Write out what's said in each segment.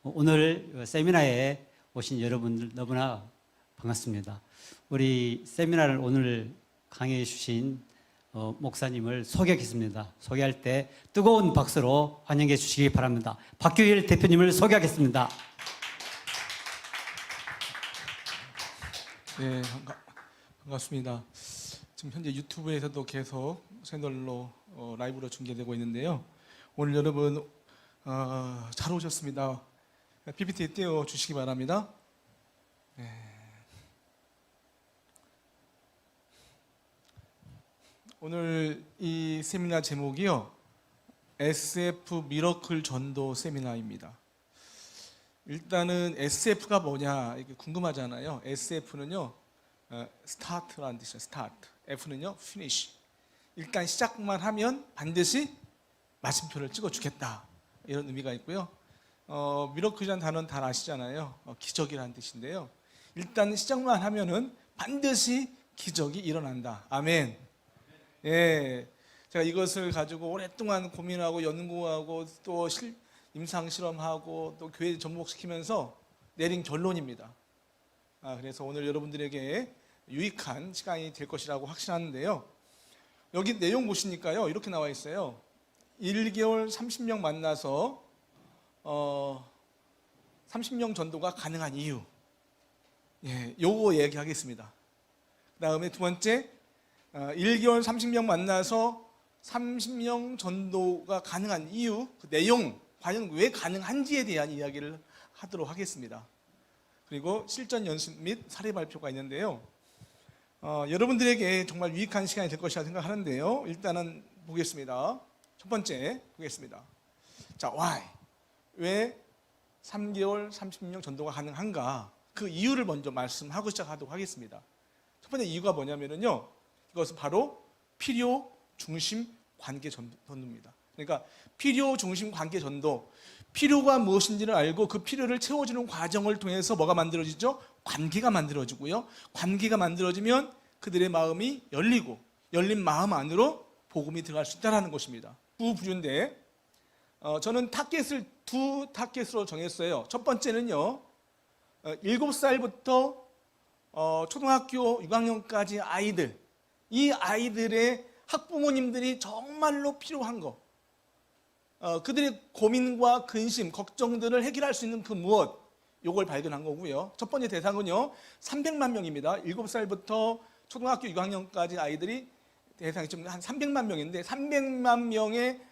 오늘 세미나에 오신 여러분들 너무나 반갑습니다. 우리 세미나를 오늘 강의해 주신 목사님을 소개하겠습니다. 소개할 때 뜨거운 박수로 환영해 주시기 바랍니다. 박규일 대표님을 소개하겠습니다. 네, 반갑습니다. 지금 현재 유튜브에서도 계속 채널로 라이브로 중계되고 있는데요. 오늘 여러분 잘 오셨습니다. PPT에 띄워 주시기 바랍니다. 네. 오늘 이 세미나 제목이요, SF 미러클 전도 세미나입니다. 일단은 SF가 뭐냐 이게 궁금하잖아요. SF는요, 스타트라는 뜻이에요. 스타트. F는요, finish. 일단 시작만 하면 반드시 마침표를 찍어주겠다, 이런 의미가 있고요. 미러클이라는 단어는 다 아시잖아요. 기적이라는 뜻인데요. 일단 시작만 하면은 반드시 기적이 일어난다. 아멘. 예, 제가 이것을 가지고 오랫동안 고민하고 연구하고 또 임상 실험하고 또 교회 접목시키면서 내린 결론입니다. 그래서 오늘 여러분들에게 유익한 시간이 될 것이라고 확신하는데요. 여기 내용 보시니까요, 이렇게 나와 있어요. 1개월 30명 만나서 30명 전도가 가능한 이유. 예, 요거 얘기하겠습니다. 그 다음에 두 번째, 1개월 30명 만나서 30명 전도가 가능한 이유, 그 내용, 과연 왜 가능한지에 대한 이야기를 하도록 하겠습니다. 그리고 실전 연습 및 사례 발표가 있는데요. 여러분들에게 정말 유익한 시간이 될 것이라 생각하는데요. 일단은 보겠습니다. 첫 번째 보겠습니다. 자, why? 왜 3개월 30명 전도가 가능한가? 그 이유를 먼저 말씀하고 시작하도록 하겠습니다. 첫 번째 이유가 뭐냐면요, 이것은 바로 필요 중심 관계 전도입니다. 그러니까 필요 중심 관계 전도, 필요가 무엇인지를 알고 그 필요를 채워주는 과정을 통해서 뭐가 만들어지죠? 관계가 만들어지고요. 관계가 만들어지면 그들의 마음이 열리고, 열린 마음 안으로 복음이 들어갈 수 있다는 것입니다. 두 부류인데, 저는 두 타겟으로 정했어요. 첫 번째는요, 7살부터 초등학교 6학년까지 아이들, 이 아이들의 학부모님들이 정말로 필요한 거, 그들의 고민과 근심, 걱정들을 해결할 수 있는 그 무엇, 요걸 발견한 거고요. 첫 번째 대상은요, 300만 명입니다. 7살부터 초등학교 6학년까지 아이들이 대상이 좀 한 300만 명인데, 300만 명의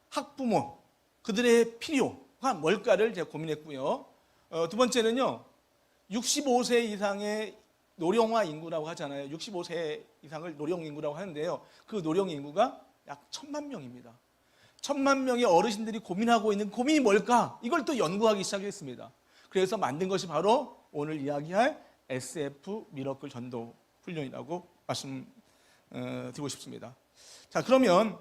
학부모, 그들의 필요가 뭘까를 제가 고민했고요. 두 번째는요, 65세 이상의 노령화 인구라고 하잖아요. 65세 이상을 노령 인구라고 하는데요. 그 노령 인구가 약 1000만 명입니다. 1000만 명의 어르신들이 고민하고 있는 고민이 뭘까? 이걸 또 연구하기 시작했습니다. 그래서 만든 것이 바로 오늘 이야기할 SF 미러클 전도 훈련이라고 말씀드리고 싶습니다. 자, 그러면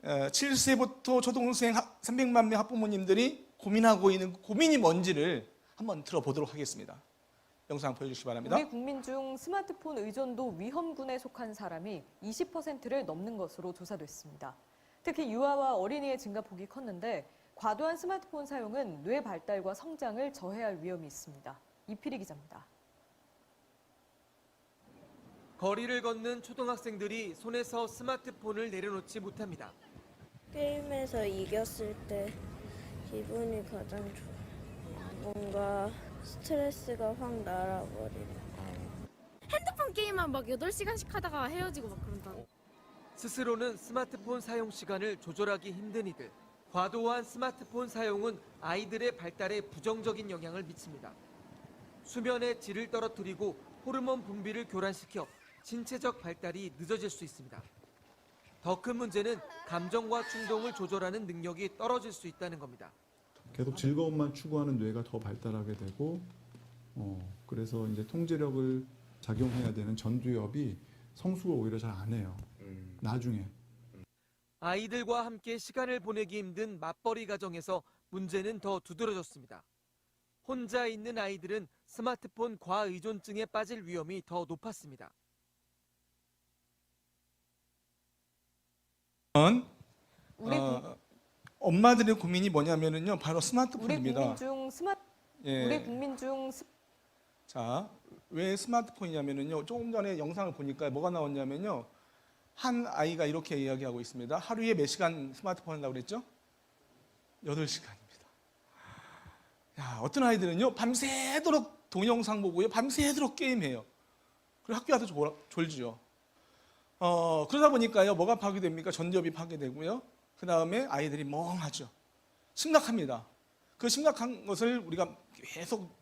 7세부터 초등생 300만 명 학부모님들이 고민하고 있는 고민이 뭔지를 한번 들어보도록 하겠습니다. 영상 보여주시기 바랍니다. 우리 국민 중 스마트폰 의존도 위험군에 속한 사람이 20%를 넘는 것으로 조사됐습니다. 특히 유아와 어린이의 증가폭이 컸는데 과도한 스마트폰 사용은 뇌 발달과 성장을 저해할 위험이 있습니다. 이필희 기자입니다. 거리를 걷는 초등학생들이 손에서 스마트폰을 내려놓지 못합니다. 게임에서 이겼을 때 기분이 가장 좋아. 뭔가 스트레스가 확 날아버리네. 핸드폰 게임만 막 8시간씩 하다가 헤어지고 막 그런다. 스스로는 스마트폰 사용 시간을 조절하기 힘든 이들. 과도한 스마트폰 사용은 아이들의 발달에 부정적인 영향을 미칩니다. 수면의 질을 떨어뜨리고 호르몬 분비를 교란시켜 신체적 발달이 늦어질 수 있습니다. 더 큰 문제는 감정과 충동을 조절하는 능력이 떨어질 수 있다는 겁니다. 계속 즐거움만 추구하는 뇌가 더 발달하게 되고, 그래서 이제 통제력을 작용해야 되는 전두엽이 성숙을 오히려 잘 안 해요. 나중에. 아이들과 함께 시간을 보내기 힘든 맞벌이 가정에서 문제는 더 두드러졌습니다. 혼자 있는 아이들은 스마트폰 과의존증에 빠질 위험이 더 높았습니다. 우리 엄마들의 고민이 뭐냐면은요, 바로 우리 스마트폰입니다. 국민 중 예. 우리 국민 중 자, 왜 스마트폰이냐면은요, 조금 전에 영상을 보니까 뭐가 나왔냐면요, 한 아이가 이렇게 이야기하고 있습니다. 하루에 몇 시간 스마트폰 한다고 그랬죠? 8시간입니다. 야, 어떤 아이들은요, 밤새도록 동영상 보고요, 밤새도록 게임해요. 그리고 학교 와서 졸지요. 그러다 보니까요, 뭐가 파괴됩니까? 전두엽이 파괴되고요. 그 다음에 아이들이 멍하죠. 심각합니다. 그 심각한 것을 우리가 계속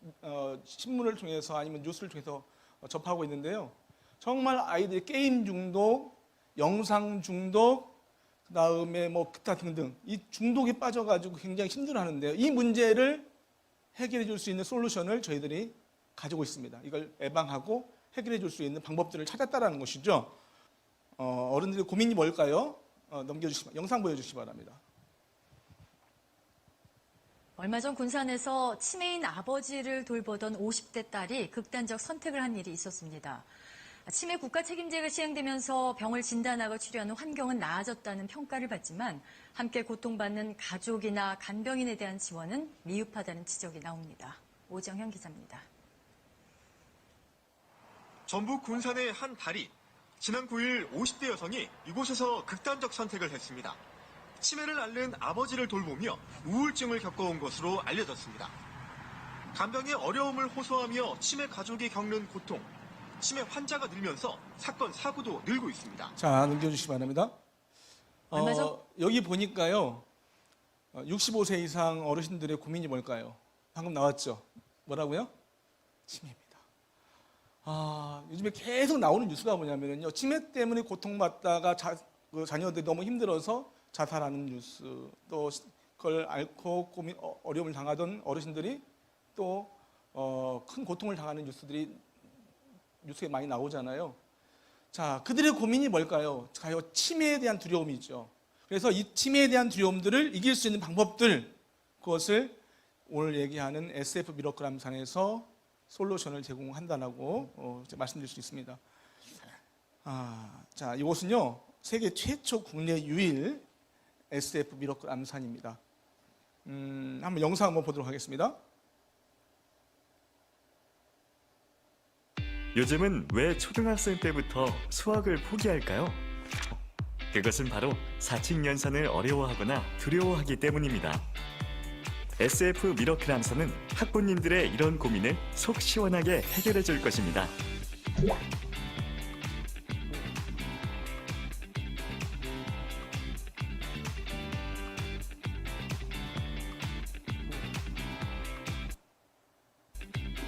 신문을 통해서 아니면 뉴스를 통해서 접하고 있는데요. 정말 아이들의 게임 중독, 영상 중독, 그 다음에 뭐 기타 등등 이 중독에 빠져가지고 굉장히 힘들어하는데요. 이 문제를 해결해 줄 수 있는 솔루션을 저희들이 가지고 있습니다. 이걸 예방하고 해결해 줄 수 있는 방법들을 찾았다라는 것이죠. 어른들의 고민이 뭘까요? 영상 보여주시기 바랍니다. 얼마 전 군산에서 치매인 아버지를 돌보던 50대 딸이 극단적 선택을 한 일이 있었습니다. 치매 국가 책임제가 시행되면서 병을 진단하고 치료하는 환경은 나아졌다는 평가를 받지만 함께 고통받는 가족이나 간병인에 대한 지원은 미흡하다는 지적이 나옵니다. 오정현 기자입니다. 전북 군산의 한 다리. 지난 9일 50대 여성이 이곳에서 극단적 선택을 했습니다. 치매를 앓는 아버지를 돌보며 우울증을 겪어온 것으로 알려졌습니다. 간병의 어려움을 호소하며 치매 가족이 겪는 고통, 치매 환자가 늘면서 사건, 사고도 늘고 있습니다. 자, 넘겨주시기 바랍니다. 여기 보니까요, 65세 이상 어르신들의 고민이 뭘까요? 방금 나왔죠? 뭐라고요? 치매입니다. 요즘에 계속 나오는 뉴스가 뭐냐면요, 치매 때문에 고통받다가 자녀들이 너무 힘들어서 자살하는 뉴스, 또 그걸 앓고 어려움을 당하던 어르신들이 또 큰 고통을 당하는 뉴스에 많이 나오잖아요. 자, 그들의 고민이 뭘까요? 치매에 대한 두려움이죠. 그래서 이 치매에 대한 두려움들을 이길 수 있는 방법들, 그것을 오늘 얘기하는 SF 미러클 암산에서 솔루션을 제공한다라고 말씀드릴 수 있습니다. 자, 이곳은요, 세계 최초 국내 유일 SF 미러클 암산입니다. 한번 영상 한번 보도록 하겠습니다. 요즘은 왜 초등학생 때부터 수학을 포기할까요? 그것은 바로 사칙 연산을 어려워하거나 두려워하기 때문입니다. SF 미러클 암산은 학부님들의 이런 고민을 속 시원하게 해결해 줄 것입니다.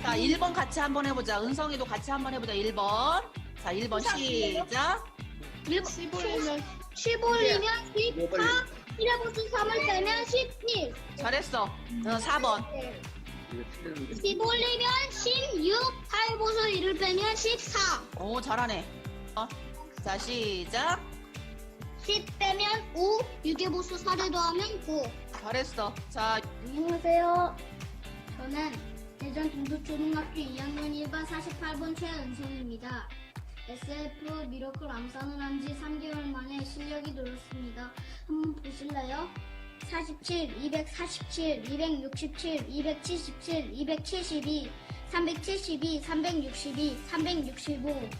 자, 1번 같이 한번 해보자. 은성이도 같이 한번 해보자. 1번. 자, 1번 시작. 15일이면 14, 1에 보수 3을 빼면 11. 잘했어. 4번. 15일이면 16, 8 보수 1을 빼면 14. 오, 잘하네. 자, 시작. 10 빼면 5, 6에 보수 4를 더하면 9. 잘했어. 자, 안녕하세요. 저는 대전 동도초등학교 2학년 1반 48번 최은성입니다. SF 미러클 암산을 한 지 3개월 만에 실력이 늘었습니다. 한번 보실래요? 47, 247, 267, 277, 272, 372, 362, 365,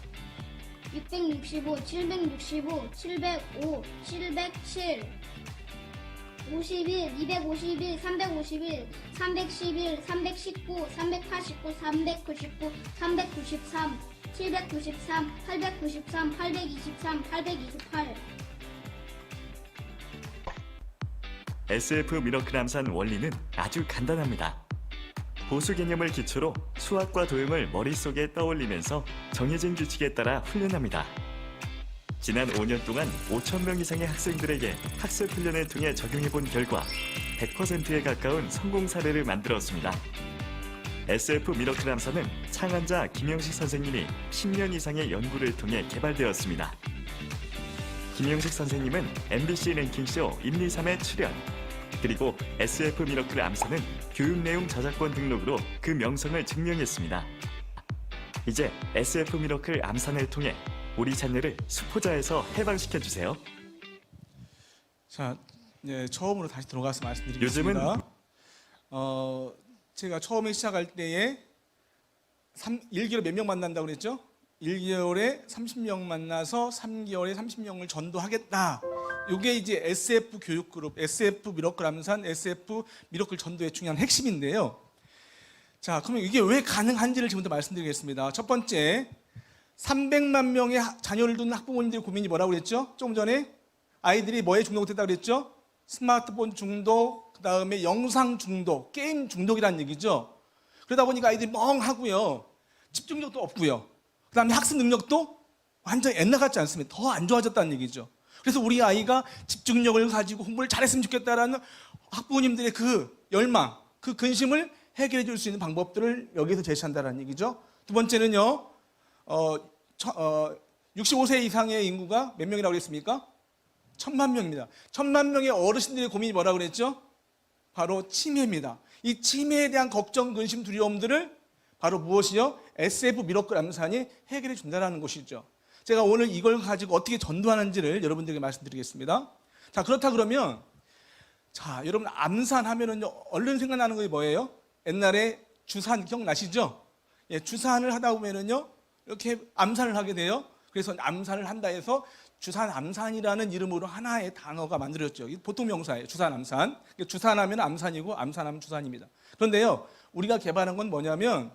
665, 765, 705, 707, 51, 251, 351, 311, 319, 389, 399, 393, 793, 893, 823, 828. SF 미러클 암산 원리는 아주 간단합니다. 보수 개념을 기초로 수학과 도형을 머릿속에 떠올리면서 정해진 규칙에 따라 훈련합니다. 지난 5년 동안 5,000명 이상의 학생들에게 학습 훈련을 통해 적용해본 결과 100%에 가까운 성공 사례를 만들었습니다. SF 미러클 암산은 창안자 김영식 선생님이 10년 이상의 연구를 통해 개발되었습니다. 김영식 선생님은 MBC 랭킹쇼 1, 2, 3에 출연, 그리고 SF 미러클 암산은 교육 내용 저작권 등록으로 그 명성을 증명했습니다. 이제 SF 미러클 암산을 통해 우리 자녀를 수포자에서 해방시켜주세요. 자, 네, 처음으로 다시 들어가서 말씀드리겠습니다. 요즘은 제가 처음에 시작할 때에 1개월에 몇 명 만난다고 그랬죠? 1개월에 30명 만나서 3개월에 30명을 전도하겠다. 이게 이제 SF 교육그룹, SF 미러클 암산, SF 미러클 전도의 중요한 핵심인데요. 자, 그러면 이게 왜 가능한지를 지금부터 말씀드리겠습니다. 첫 번째, 300만 명의 자녀를 둔 학부모님들의 고민이 뭐라고 그랬죠? 조금 전에 아이들이 뭐에 중독됐다고 그랬죠? 스마트폰 중독, 그 다음에 영상 중독, 게임 중독이라는 얘기죠. 그러다 보니까 아이들이 멍하고요. 집중력도 없고요. 그 다음에 학습 능력도 완전 옛날 같지 않습니다. 더 안 좋아졌다는 얘기죠. 그래서 우리 아이가 집중력을 가지고 공부를 잘했으면 좋겠다라는 학부모님들의 그 열망, 그 근심을 해결해 줄 수 있는 방법들을 여기서 제시한다는 얘기죠. 두 번째는요, 65세 이상의 인구가 몇 명이라고 그랬습니까? 1000만 명입니다. 1000만 명의 어르신들의 고민이 뭐라고 그랬죠? 바로 치매입니다. 이 치매에 대한 걱정, 근심, 두려움들을 바로 무엇이요? SF 미러클 암산이 해결해 준다는 것이죠. 제가 오늘 이걸 가지고 어떻게 전도하는지를 여러분들에게 말씀드리겠습니다. 자, 그렇다 그러면, 자, 여러분 암산하면은요, 얼른 생각나는 게 뭐예요? 옛날에 주산 기억나시죠? 예, 주산을 하다 보면은요, 이렇게 암산을 하게 돼요. 그래서 암산을 한다 해서 주산 암산이라는 이름으로 하나의 단어가 만들어졌죠. 보통 명사예요. 주산 암산. 주산하면 암산이고 암산하면 주산입니다. 그런데요, 우리가 개발한 건 뭐냐면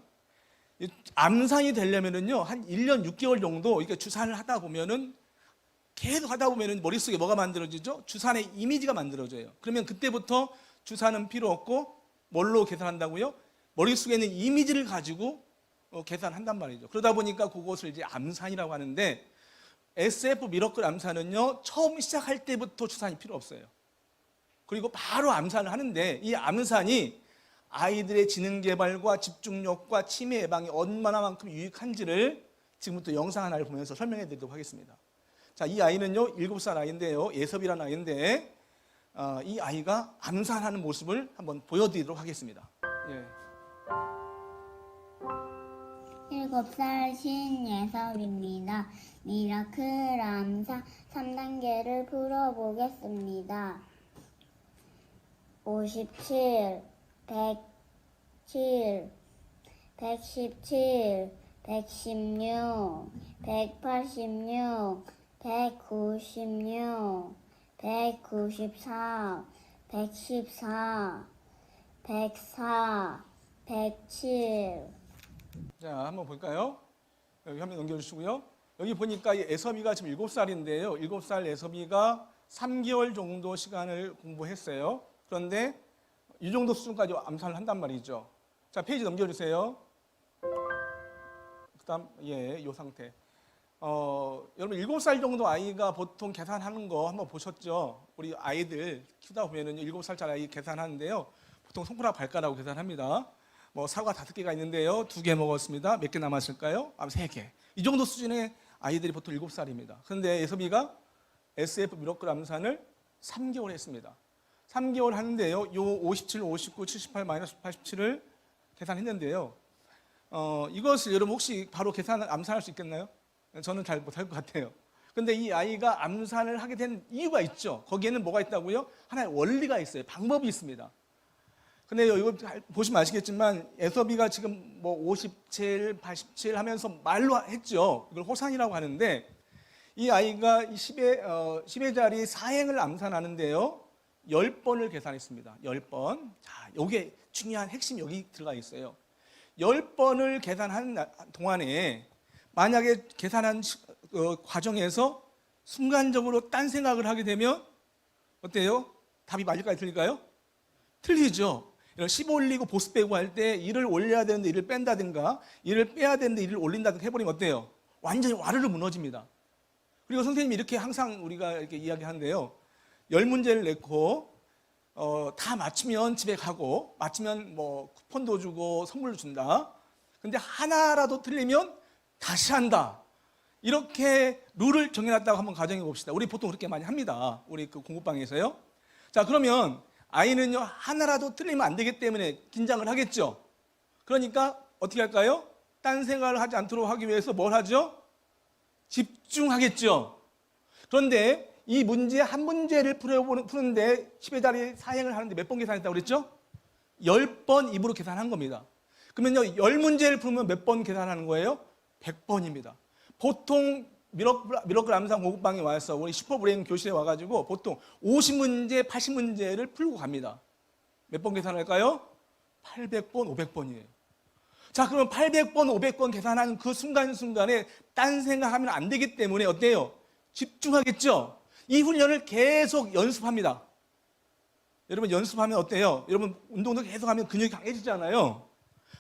암산이 되려면은요, 한 1년 6개월 정도 이렇게 주산을 하다 보면은 계속 하다 보면은 머릿속에 뭐가 만들어지죠? 주산의 이미지가 만들어져요. 그러면 그때부터 주산은 필요 없고 뭘로 계산한다고요? 머릿속에 있는 이미지를 가지고 계산한단 말이죠. 그러다 보니까 그것을 이제 암산이라고 하는데, SF 미러클 암산은요, 처음 시작할 때부터 주산이 필요 없어요. 그리고 바로 암산을 하는데, 이 암산이 아이들의 지능 개발과 집중력과 치매 예방에 얼마나만큼 유익한지를 지금부터 영상 하나를 보면서 설명해 드리도록 하겠습니다. 자, 이 아이는요, 7살 아이인데요, 예섭이라는 아이인데, 이 아이가 암산하는 모습을 한번 보여드리도록 하겠습니다. 예. 7살 신예섭입니다. 미라클 암산 3단계를 풀어보겠습니다. 57, 107, 117, 116, 186, 196, 194, 114, 104, 107. 자, 한번 볼까요? 여기 화면 넘겨주시고요. 여기 보니까 이 애섭이가 지금 7살인데요. 7살 애섭이가 3개월 정도 시간을 공부했어요. 그런데 이 정도 수준까지 암산을 한단 말이죠. 자, 페이지 넘겨주세요. 그다음, 예, 이 상태. 여러분 7살 정도 아이가 보통 계산하는 거 한번 보셨죠? 우리 아이들 키우다 보면은 7살짜리 아이 계산하는데요. 보통 손가락 발가락으로 계산합니다. 뭐 사과 5개가 있는데요. 2개 먹었습니다. 몇 개 남았을까요? 3개. 이 정도 수준의 아이들이 보통 7살입니다. 그런데 예섭이가 SF 미러클 암산을 3개월 했습니다. 3개월 하는데요. 요 57, 59, 78, 마이너스 87을 계산했는데요. 이것을 여러분 혹시 바로 암산할 수 있겠나요? 저는 잘 못할 것 같아요. 근데 이 아이가 암산을 하게 된 이유가 있죠. 거기에는 뭐가 있다고요? 하나의 원리가 있어요. 방법이 있습니다. 근데 이거 보시면 아시겠지만 애섭이가 지금 뭐 57, 87 하면서 말로 했죠. 이걸 호산이라고 하는데, 이 아이가 10의 자리 4행을 암산하는데요. 10번을 계산했습니다. 10번. 자, 이게 중요한 핵심이 여기 들어가 있어요. 10번을 계산하는 동안에 만약에 계산한 과정에서 순간적으로 딴 생각을 하게 되면 어때요? 답이 맞을까요? 틀릴까요? 틀리죠. 10 올리고 보스 빼고 할 때 1을 올려야 되는데 1을 뺀다든가 1을 빼야 되는데 1을 올린다든가 해버리면 어때요? 완전히 와르르 무너집니다. 그리고 선생님이 이렇게 항상 우리가 이렇게 이야기하는데요. 10문제를 냈고 다 맞추면 집에 가고, 맞추면 뭐 쿠폰도 주고 선물도 준다. 근데 하나라도 틀리면 다시 한다. 이렇게 룰을 정해놨다고 한번 가정해 봅시다. 우리 보통 그렇게 많이 합니다. 우리 그 공부방에서요. 자, 그러면 아이는요, 하나라도 틀리면 안 되기 때문에 긴장을 하겠죠. 그러니까 어떻게 할까요? 딴 생각을 하지 않도록 하기 위해서 뭘 하죠? 집중하겠죠. 그런데 이 문제 한 문제를 푸는데 10회짜리 사행을 하는데 몇 번 계산했다고 그랬죠? 10번 입으로 계산한 겁니다. 그러면요, 10문제를 풀면 몇 번 계산하는 거예요? 100번입니다. 보통 미러클 암산 공부방에 와서 우리 슈퍼브레인 교실에 와가지고 보통 50문제, 80문제를 풀고 갑니다. 몇 번 계산할까요? 800번, 500번이에요. 자, 그러면 800번, 500번 계산하는 그 순간순간에 딴 생각하면 안 되기 때문에 어때요? 집중하겠죠? 이 훈련을 계속 연습합니다. 여러분 연습하면 어때요? 여러분 운동도 계속하면 근육이 강해지잖아요.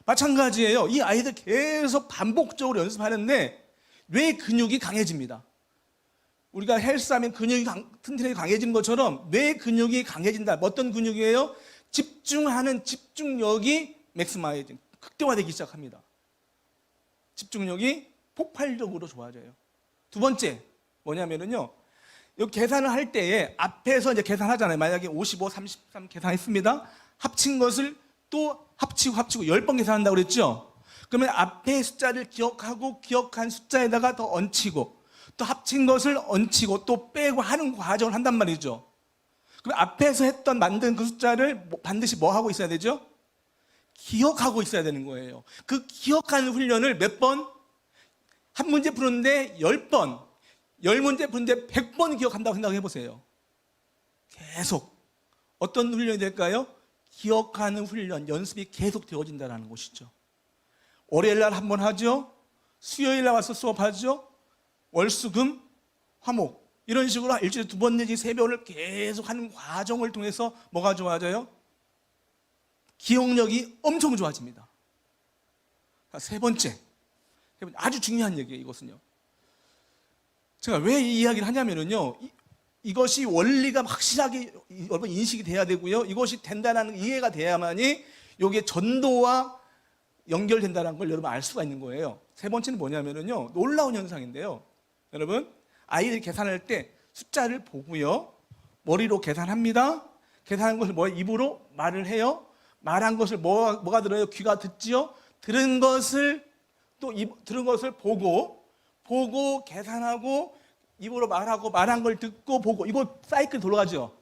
마찬가지예요. 이 아이들 계속 반복적으로 연습하는데 뇌 근육이 강해집니다. 우리가 헬스하면 근육이 튼튼하게 강해지는 것처럼 뇌 근육이 강해진다. 어떤 근육이에요? 집중하는 집중력이 맥스마이징, 극대화되기 시작합니다. 집중력이 폭발적으로 좋아져요. 두 번째 뭐냐면요, 여기 계산을 할 때에 앞에서 이제 계산하잖아요. 만약에 55, 33 계산했습니다. 합친 것을 또 합치고 10번 계산한다고 그랬죠. 그러면 앞에 숫자를 기억하고 기억한 숫자에다가 더 얹히고 또 합친 것을 얹히고 또 빼고 하는 과정을 한단 말이죠. 그럼 앞에서 만든 그 숫자를 반드시 뭐 하고 있어야 되죠? 기억하고 있어야 되는 거예요. 그 기억하는 훈련을 몇 번? 한 문제 푸는데 10번, 10문제 푸는데 100번 기억한다고 생각해 보세요. 계속. 어떤 훈련이 될까요? 기억하는 훈련, 연습이 계속 되어진다는 것이죠. 월요일 날 한 번 하죠. 수요일 날 와서 수업하죠. 월, 수, 금, 화목. 이런 식으로 일주일에 2번 내지 3번을 계속 하는 과정을 통해서 뭐가 좋아져요? 기억력이 엄청 좋아집니다. 세 번째. 아주 중요한 얘기예요, 이것은요. 제가 왜 이 이야기를 하냐면요. 이것이 원리가 확실하게 여러분 인식이 돼야 되고요. 이것이 된다는 이해가 돼야만이 이게 전도와 연결된다는 걸 여러분 알 수가 있는 거예요. 세 번째는 뭐냐면요. 놀라운 현상인데요. 여러분, 아이들이 계산할 때 숫자를 보고요. 머리로 계산합니다. 계산한 것을 입으로 말을 해요. 말한 것을 뭐가 들어요? 귀가 듣지요. 들은 것을 보고 계산하고 입으로 말하고 말한 걸 듣고 보고, 이거 사이클 돌아가죠.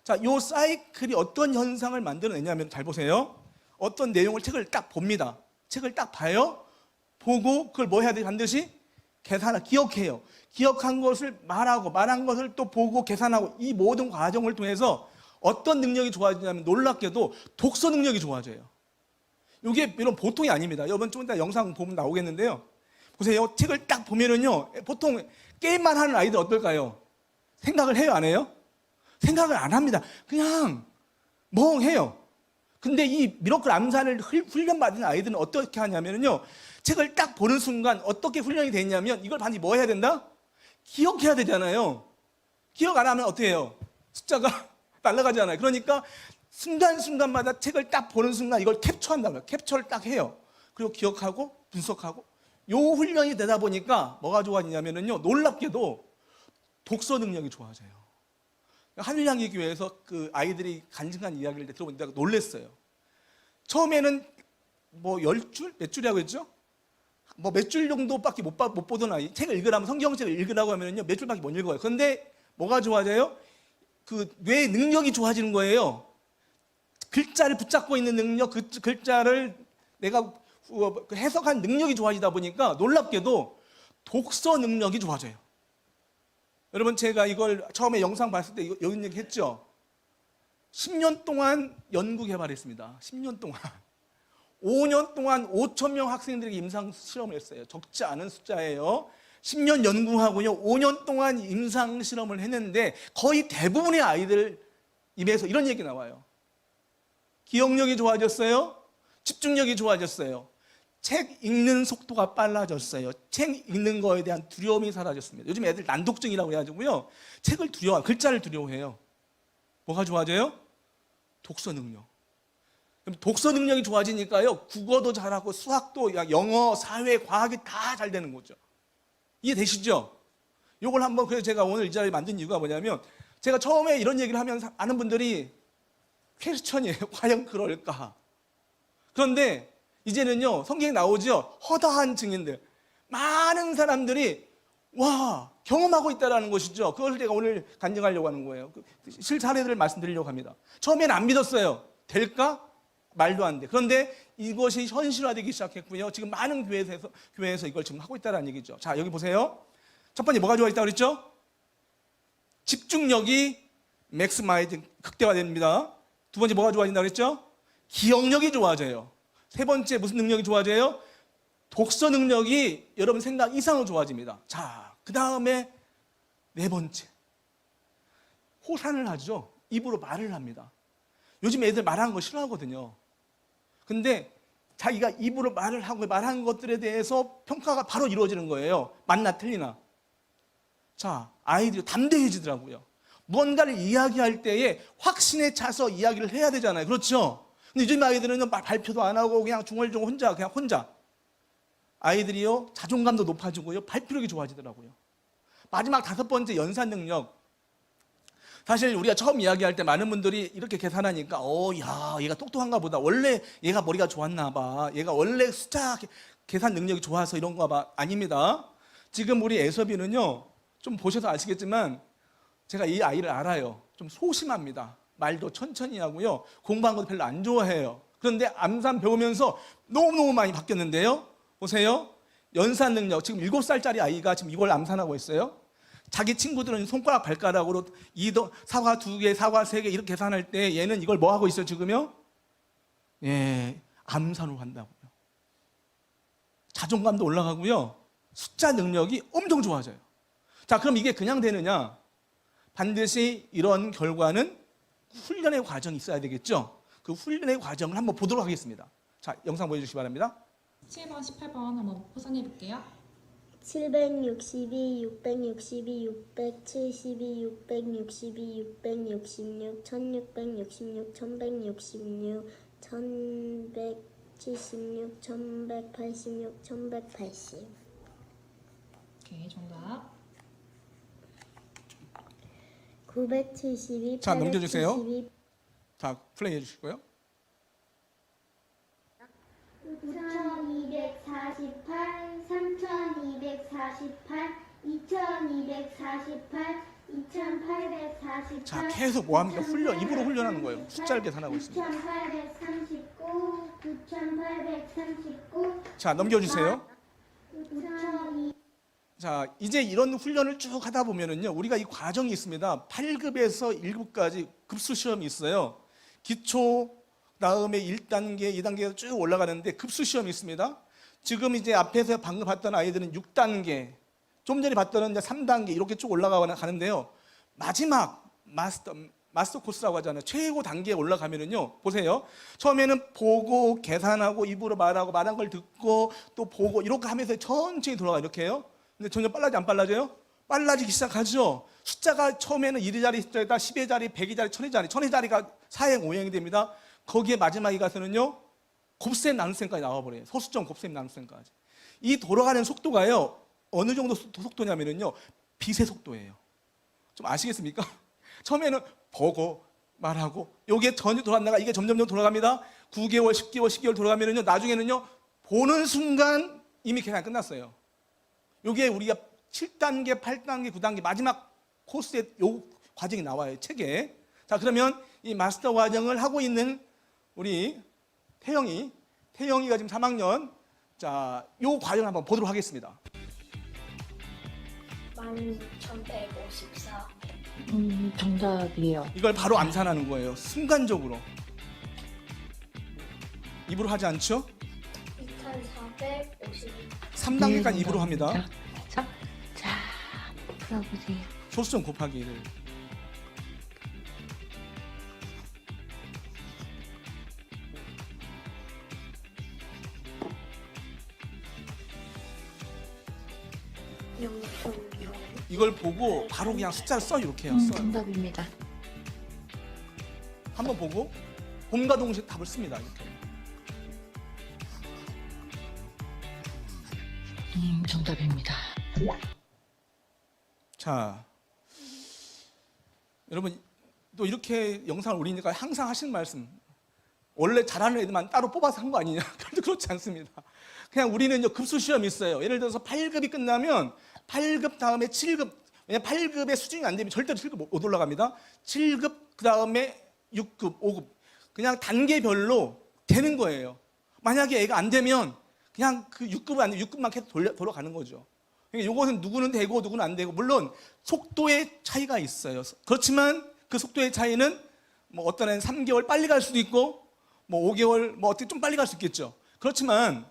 자, 이 사이클이 어떤 현상을 만들어내냐면 잘 보세요. 어떤 내용을 책을 딱 봅니다. 책을 딱 봐요. 보고 그걸 뭐 해야 돼? 반드시 계산하고 기억해요. 기억한 것을 말하고 말한 것을 또 보고 계산하고, 이 모든 과정을 통해서 어떤 능력이 좋아지냐면 놀랍게도 독서 능력이 좋아져요. 이게 여러분 보통이 아닙니다. 여러분 좀 이따 영상 보면 나오겠는데요. 보세요. 책을 딱 보면은요, 보통 게임만 하는 아이들 어떨까요? 생각을 해요, 안 해요? 생각을 안 합니다. 그냥 멍해요. 근데 이 미러클 암산을 훈련받은 아이들은 어떻게 하냐면요, 책을 딱 보는 순간 어떻게 훈련이 되냐면 이걸 반드시 뭐 해야 된다? 기억해야 되잖아요. 기억 안 하면 어떻게 해요? 숫자가 날아가잖아요. 그러니까 순간순간마다 책을 딱 보는 순간 이걸 캡처한다고요. 캡처를 딱 해요. 그리고 기억하고 분석하고, 요 훈련이 되다 보니까 뭐가 좋아지냐면요, 놀랍게도 독서 능력이 좋아져요. 하늘향기 교회에서 그 아이들이 간증한 이야기를 들어보니까 놀랐어요. 처음에는 뭐 10줄? 몇 줄이라고 했죠? 뭐 몇 줄 정도밖에 못 보던 아이, 책을 읽으라면, 성경책을 읽으라고 하면요, 몇 줄밖에 못 읽어요. 그런데 뭐가 좋아져요? 그 뇌 능력이 좋아지는 거예요. 글자를 붙잡고 있는 능력, 그 글자를 내가 해석한 능력이 좋아지다 보니까 놀랍게도 독서 능력이 좋아져요. 여러분, 제가 이걸 처음에 영상 봤을 때 이런 얘기 했죠. 10년 동안 연구 개발했습니다. 10년 동안. 5년 동안 5,000명 학생들에게 임상 실험을 했어요. 적지 않은 숫자예요. 10년 연구하고요, 5년 동안 임상 실험을 했는데 거의 대부분의 아이들 입에서 이런 얘기 나와요. 기억력이 좋아졌어요. 집중력이 좋아졌어요. 책 읽는 속도가 빨라졌어요. 책 읽는 거에 대한 두려움이 사라졌습니다. 요즘 애들 난독증이라고 해가지고요, 책을 글자를 두려워해요. 뭐가 좋아져요? 독서 능력. 그럼 독서 능력이 좋아지니까요, 국어도 잘하고 수학도, 영어, 사회, 과학이 다 잘 되는 거죠. 이해되시죠? 요걸 한번, 그래서 제가 오늘 이 자리에 만든 이유가 뭐냐면, 제가 처음에 이런 얘기를 하면 아는 분들이 퀘스천이에요. 과연 그럴까? 그런데 이제는요, 성경에 나오죠. 허다한 증인들. 많은 사람들이 와, 경험하고 있다는 것이죠. 그걸 제가 오늘 간증하려고 하는 거예요. 실사례들을 말씀드리려고 합니다. 처음에는 안 믿었어요. 될까? 말도 안 돼. 그런데 이것이 현실화되기 시작했고요. 지금 많은 교회에서 이걸 지금 하고 있다는 얘기죠. 자, 여기 보세요. 첫 번째 뭐가 좋아졌다고 그랬죠? 집중력이 맥스마이즈 극대화됩니다. 두 번째 뭐가 좋아진다고 그랬죠? 기억력이 좋아져요. 세 번째 무슨 능력이 좋아져요? 독서 능력이 여러분 생각 이상으로 좋아집니다. 자, 그 다음에 네 번째. 호산을 하죠. 입으로 말을 합니다. 요즘 애들 말하는 거 싫어하거든요. 근데 자기가 입으로 말을 하고 말하는 것들에 대해서 평가가 바로 이루어지는 거예요. 맞나 틀리나. 자, 아이들이 담대해지더라고요. 무언가를 이야기할 때에 확신에 차서 이야기를 해야 되잖아요. 그렇죠? 근데 요즘 아이들은 발표도 안 하고 그냥 중얼중얼 혼자. 아이들이요, 자존감도 높아지고요, 발표력이 좋아지더라고요. 마지막 다섯 번째, 연산 능력. 사실 우리가 처음 이야기할 때 많은 분들이 이렇게 계산하니까 야, 얘가 똑똑한가 보다. 원래 얘가 머리가 좋았나 봐. 얘가 원래 숫자 계산 능력이 좋아서 이런가 봐. 아닙니다. 지금 우리 애섭이는요, 좀 보셔서 아시겠지만 제가 이 아이를 알아요. 좀 소심합니다. 말도 천천히 하고요. 공부하는 것도 별로 안 좋아해요. 그런데 암산 배우면서 너무너무 많이 바뀌었는데요. 보세요. 연산 능력. 지금 7살짜리 아이가 지금 이걸 암산하고 있어요. 자기 친구들은 손가락 발가락으로 사과 2개, 사과 3개 이렇게 계산할 때 얘는 이걸 뭐 하고 있어요, 지금요? 예, 암산으로 한다고요. 자존감도 올라가고요. 숫자 능력이 엄청 좋아져요. 자, 그럼 이게 그냥 되느냐? 반드시 이런 결과는 훈련의 과정이 있어야 되겠죠? 그 훈련의 과정을 한번 보도록 하겠습니다. 자, 영상 보여주시기 바랍니다. 7번, 18번 한번 포상해 볼게요. 762, 662, 672, 662, 666, 1666, 1166, 1176, 1186, 1180. 오케이, 정답. 972, 자, 넘겨주세요. 872, 자, 플레이 해주시고요. 9248, 3248, 2248, 2848. 자, 계속 뭐 합니까? 입으로 훈련하는 거예요. 숫자를 계산하고 있습니다. 9839, 9839. 자, 넘겨주세요. 9200. 자, 이제 이런 훈련을 쭉 하다 보면은요, 우리가 이 과정이 있습니다. 8급에서 1급까지 급수 시험이 있어요. 기초, 다음에 1단계, 2단계로 쭉 올라가는데 급수 시험이 있습니다. 지금 이제 앞에서 방금 봤던 아이들은 6단계, 좀 전에 봤던 이제 3단계 이렇게 쭉 올라가는데요. 마지막 마스터 코스라고 하잖아요. 최고 단계에 올라가면은요, 보세요. 처음에는 보고 계산하고 입으로 말한 걸 듣고 또 보고 이렇게 하면서 천천히 돌아가 이렇게요. 근데 점점 빨라지 안 빨라져요? 빨라지기 시작하죠. 숫자가 처음에는 1의 자리 숫자에다 10의 자리, 100의 자리, 1000의 자리, 1000의 자리가 4행, 5행이 됩니다. 거기에 마지막에 가서는요, 곱셈 나눗셈까지 나와버려요. 소수점 곱셈 나눗셈까지. 이 돌아가는 속도가요, 어느 정도 속도냐면요, 빛의 속도예요. 좀 아시겠습니까? 처음에는 보고 말하고 요게 전이 돌아갔다가 이게 점점 돌아갑니다. 9개월, 10개월, 12개월 돌아가면요, 나중에는요, 보는 순간 이미 계산이 끝났어요. 요게 우리가 7단계, 8단계, 9단계 마지막 코스의 요 과정이 나와요, 책에. 자, 그러면 이 마스터 과정을 하고 있는 우리 태영이가 지금 3학년. 자, 요 과정을 한번 보도록 하겠습니다. 16154. 정답이에요. 이걸 바로 암산하는 거예요. 순간적으로. 입으로 하지 않죠? 2452. 3단계까지 입으로 합니다. 자, 풀어보세요. 소수점 곱하기를. 이걸 보고 바로 그냥 숫자를 써 이렇게 해요. 써요. 정답입니다. 한번 보고 봄과 동시에 답을 씁니다. 이렇게. 정답입니다. 자, 여러분 또 이렇게 영상을 올리니까 항상 하시는 말씀, 원래 잘하는 애들만 따로 뽑아서 한 거 아니냐? 그런데 그렇지 않습니다. 그냥 우리는 급수 시험이 있어요. 예를 들어서 8급이 끝나면 8급 다음에 7급. 왜냐면 8급의 수준이 안 되면 절대로 7급 못 올라갑니다. 7급 그 다음에 6급, 5급. 그냥 단계별로 되는 거예요. 만약에 애가 안 되면 그냥 그 6급은 안 되면 6급만 계속 돌아가는 거죠. 그러니까 이것은 누구는 되고 누구는 안 되고, 물론 속도의 차이가 있어요. 그렇지만 그 속도의 차이는 뭐 어떤 애는 3개월 빨리 갈 수도 있고 뭐 5개월 뭐 어떻게 좀 빨리 갈 수 있겠죠. 그렇지만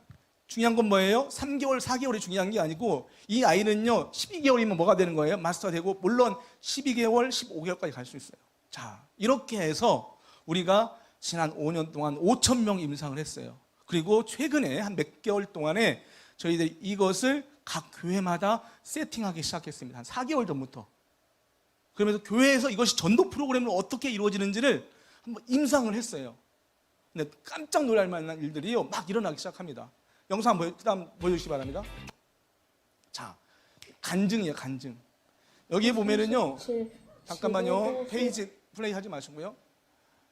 중요한 건 뭐예요? 3개월, 4개월이 중요한 게 아니고 이 아이는요 12개월이면 뭐가 되는 거예요? 마스터가 되고, 물론 12개월, 15개월까지 갈 수 있어요. 자, 이렇게 해서 우리가 지난 5년 동안 5,000명 임상을 했어요. 그리고 최근에 한 몇 개월 동안에 저희들이 이것을 각 교회마다 세팅하기 시작했습니다. 한 4개월 전부터. 그러면서 교회에서 이것이 전도 프로그램으로 어떻게 이루어지는지를 한번 임상을 했어요. 근데 깜짝 놀랄 만한 일들이요 막 일어나기 시작합니다. 영상 그다음 보여주시기 바랍니다. 자, 간증이에요, 간증. 여기에 보면은요, 잠깐만요, 페이지 플레이 하지 마시고요.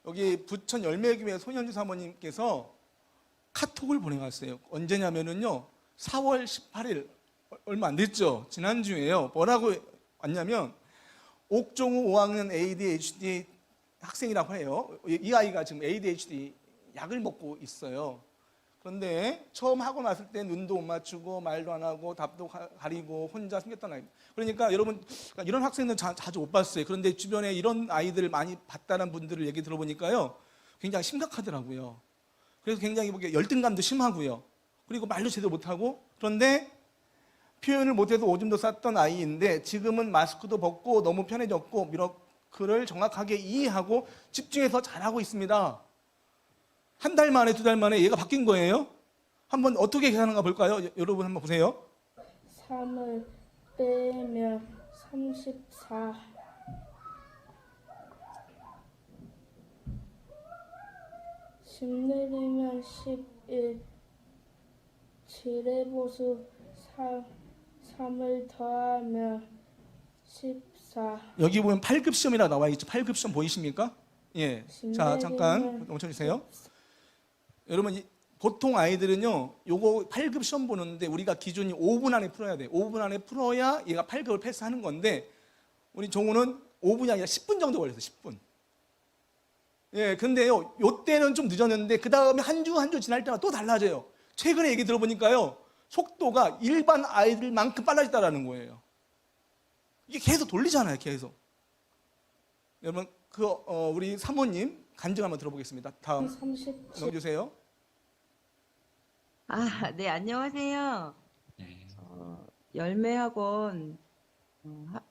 여기 부천 열매교회 손현주 사모님께서 카톡을 보내왔어요. 언제냐면은요, 4월 18일, 얼마 안 됐죠? 지난주에요. 뭐라고 왔냐면, 옥종우 5학년 ADHD 학생이라고 해요. 이 아이가 지금 ADHD 약을 먹고 있어요. 그런데 처음 하고 났을 때 눈도 못 맞추고 말도 안 하고 답도 가리고 혼자 숨겼던 아이. 그러니까 여러분, 이런 학생들 자주 못 봤어요. 그런데 주변에 이런 아이들을 많이 봤다는 분들을 얘기 들어보니까요, 굉장히 심각하더라고요. 그래서 굉장히 열등감도 심하고요. 그리고 말도 제대로 못하고, 그런데 표현을 못해도 오줌도 쌌던 아이인데 지금은 마스크도 벗고 너무 편해졌고 미러클을 정확하게 이해하고 집중해서 잘하고 있습니다. 한 달 만에, 두 달 만에 얘가 바뀐 거예요. 한번 어떻게 계산하는가 볼까요? 여러분 한번 보세요. 3을 빼면 34. 10 내리면 11. 7의 보수 3을 더하면 14. 여기 보면 8급 시험이라 나와 있죠. 8급 시험 보이십니까? 예. 자, 잠깐 멈춰주세요. 여러분, 보통 아이들은요, 요거 8급 시험 보는데 우리가 기준이 5분 안에 풀어야 돼요. 5분 안에 풀어야 얘가 8급을 패스하는 건데, 우리 종우는 5분이 아니라 10분 정도 걸렸어요. 10분. 예, 근데요, 요 때는 좀 늦었는데 그 다음에 한 주 지날 때마다 또 달라져요. 최근에 얘기 들어보니까요, 속도가 일반 아이들만큼 빨라졌다라는 거예요. 이게 계속 돌리잖아요, 계속. 여러분, 우리 사모님 간증 한번 들어보겠습니다. 다음 37. 넣어주세요. 네, 안녕하세요. 열매학원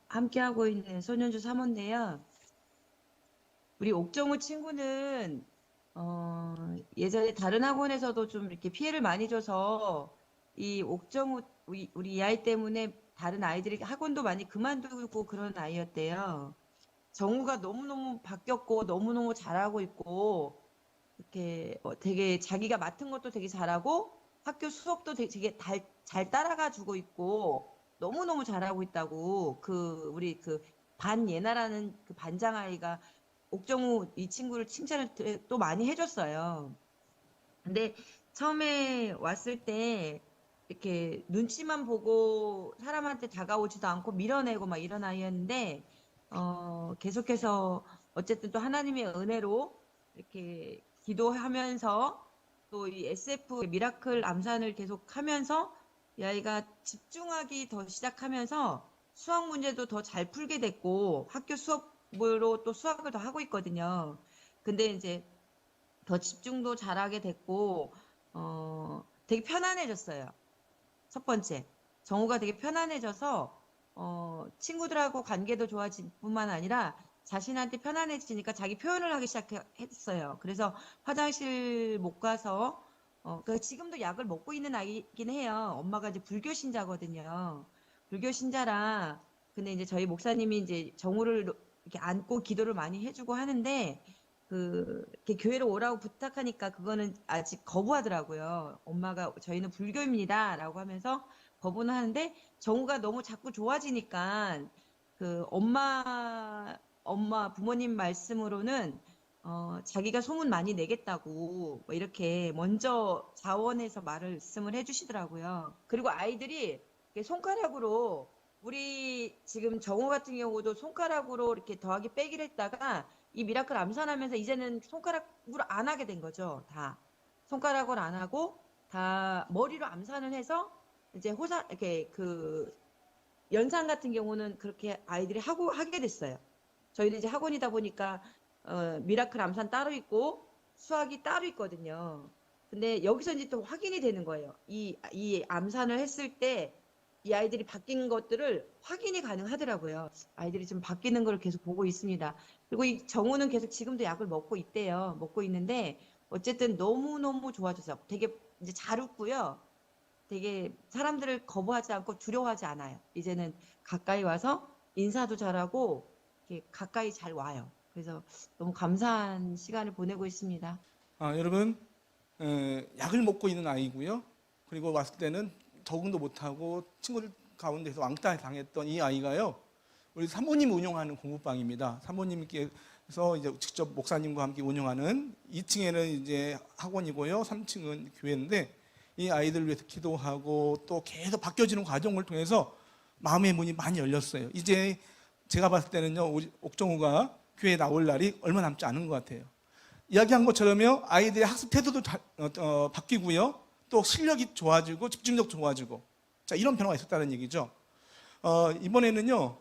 함께하고 있는 손현주 사모인데요. 우리 옥정우 친구는 예전에 다른 학원에서도 좀 이렇게 피해를 많이 줘서 이 옥정우 우리 이 아이 때문에 다른 아이들이 학원도 많이 그만두고 그런 아이였대요. 정우가 너무너무 바뀌었고 너무너무 잘하고 있고 이렇게 되게 자기가 맡은 것도 되게 잘하고 학교 수업도 되게 잘 따라가 주고 있고 너무너무 잘하고 있다고 우리 반예나라는 그 반장 아이가 옥정우 이 친구를 칭찬을 또 많이 해줬어요. 근데 처음에 왔을 때 이렇게 눈치만 보고 사람한테 다가오지도 않고 밀어내고 막 이런 아이였는데 계속해서 어쨌든 또 하나님의 은혜로 이렇게 기도하면서 또 이 SF 미라클 암산을 계속 하면서 이 아이가 집중하기 더 시작하면서 수학 문제도 더 잘 풀게 됐고 학교 수업으로 또 수학을 더 하고 있거든요. 근데 이제 더 집중도 잘하게 됐고 되게 편안해졌어요. 첫 번째, 정우가 되게 편안해져서 친구들하고 관계도 좋아질 뿐만 아니라 자신한테 편안해지니까 자기 표현을 하기 시작했어요. 그래서 화장실 못 가서 지금도 약을 먹고 있는 아이긴 해요. 엄마가 이제 불교 신자거든요. 불교 신자라 근데 이제 저희 목사님이 이제 정우를 이렇게 안고 기도를 많이 해주고 하는데 이렇게 교회로 오라고 부탁하니까 그거는 아직 거부하더라고요. 엄마가 저희는 불교입니다라고 하면서 거부는 하는데 정우가 너무 자꾸 좋아지니까 엄마 부모님 말씀으로는 자기가 소문 많이 내겠다고 뭐 이렇게 먼저 자원해서 말씀을 해주시더라고요. 그리고 아이들이 손가락으로 우리 지금 정호 같은 경우도 손가락으로 이렇게 더하기 빼기를 했다가 이 미라클 암산하면서 이제는 손가락으로 안 하게 된 거죠. 다 손가락으로 안 하고 다 머리로 암산을 해서 이제 이렇게 그 연산 같은 경우는 그렇게 아이들이 하게 됐어요. 저희는 이제 학원이다 보니까 미라클 암산 따로 있고 수학이 따로 있거든요. 근데 여기서 이제 또 확인이 되는 거예요. 이 암산을 했을 때 이 아이들이 바뀐 것들을 확인이 가능하더라고요. 아이들이 좀 바뀌는 걸 계속 보고 있습니다. 그리고 이 정우는 계속 지금도 약을 먹고 있대요. 먹고 있는데 어쨌든 너무너무 좋아져서 되게 이제 잘 웃고요. 되게 사람들을 거부하지 않고 두려워하지 않아요. 이제는 가까이 와서 인사도 잘하고 이렇게 가까이 잘 와요. 그래서 너무 감사한 시간을 보내고 있습니다. 여러분, 약을 먹고 있는 아이고요. 그리고 왔을 때는 적응도 못하고 친구들 가운데서 왕따 당했던 이 아이가요. 우리 사모님 운영하는 공부방입니다. 사모님께서 이제 직접 목사님과 함께 운영하는 2층에는 이제 학원이고요. 3층은 교회인데 이 아이들을 위해서 기도하고 또 계속 바뀌어지는 과정을 통해서 마음의 문이 많이 열렸어요. 이제 제가 봤을 때는요, 옥정우가 교회에 나올 날이 얼마 남지 않은 것 같아요. 이야기한 것처럼요, 아이들의 학습 태도도 바뀌고요, 또 실력이 좋아지고 집중력 좋아지고, 자, 이런 변화가 있었다는 얘기죠. 이번에는요,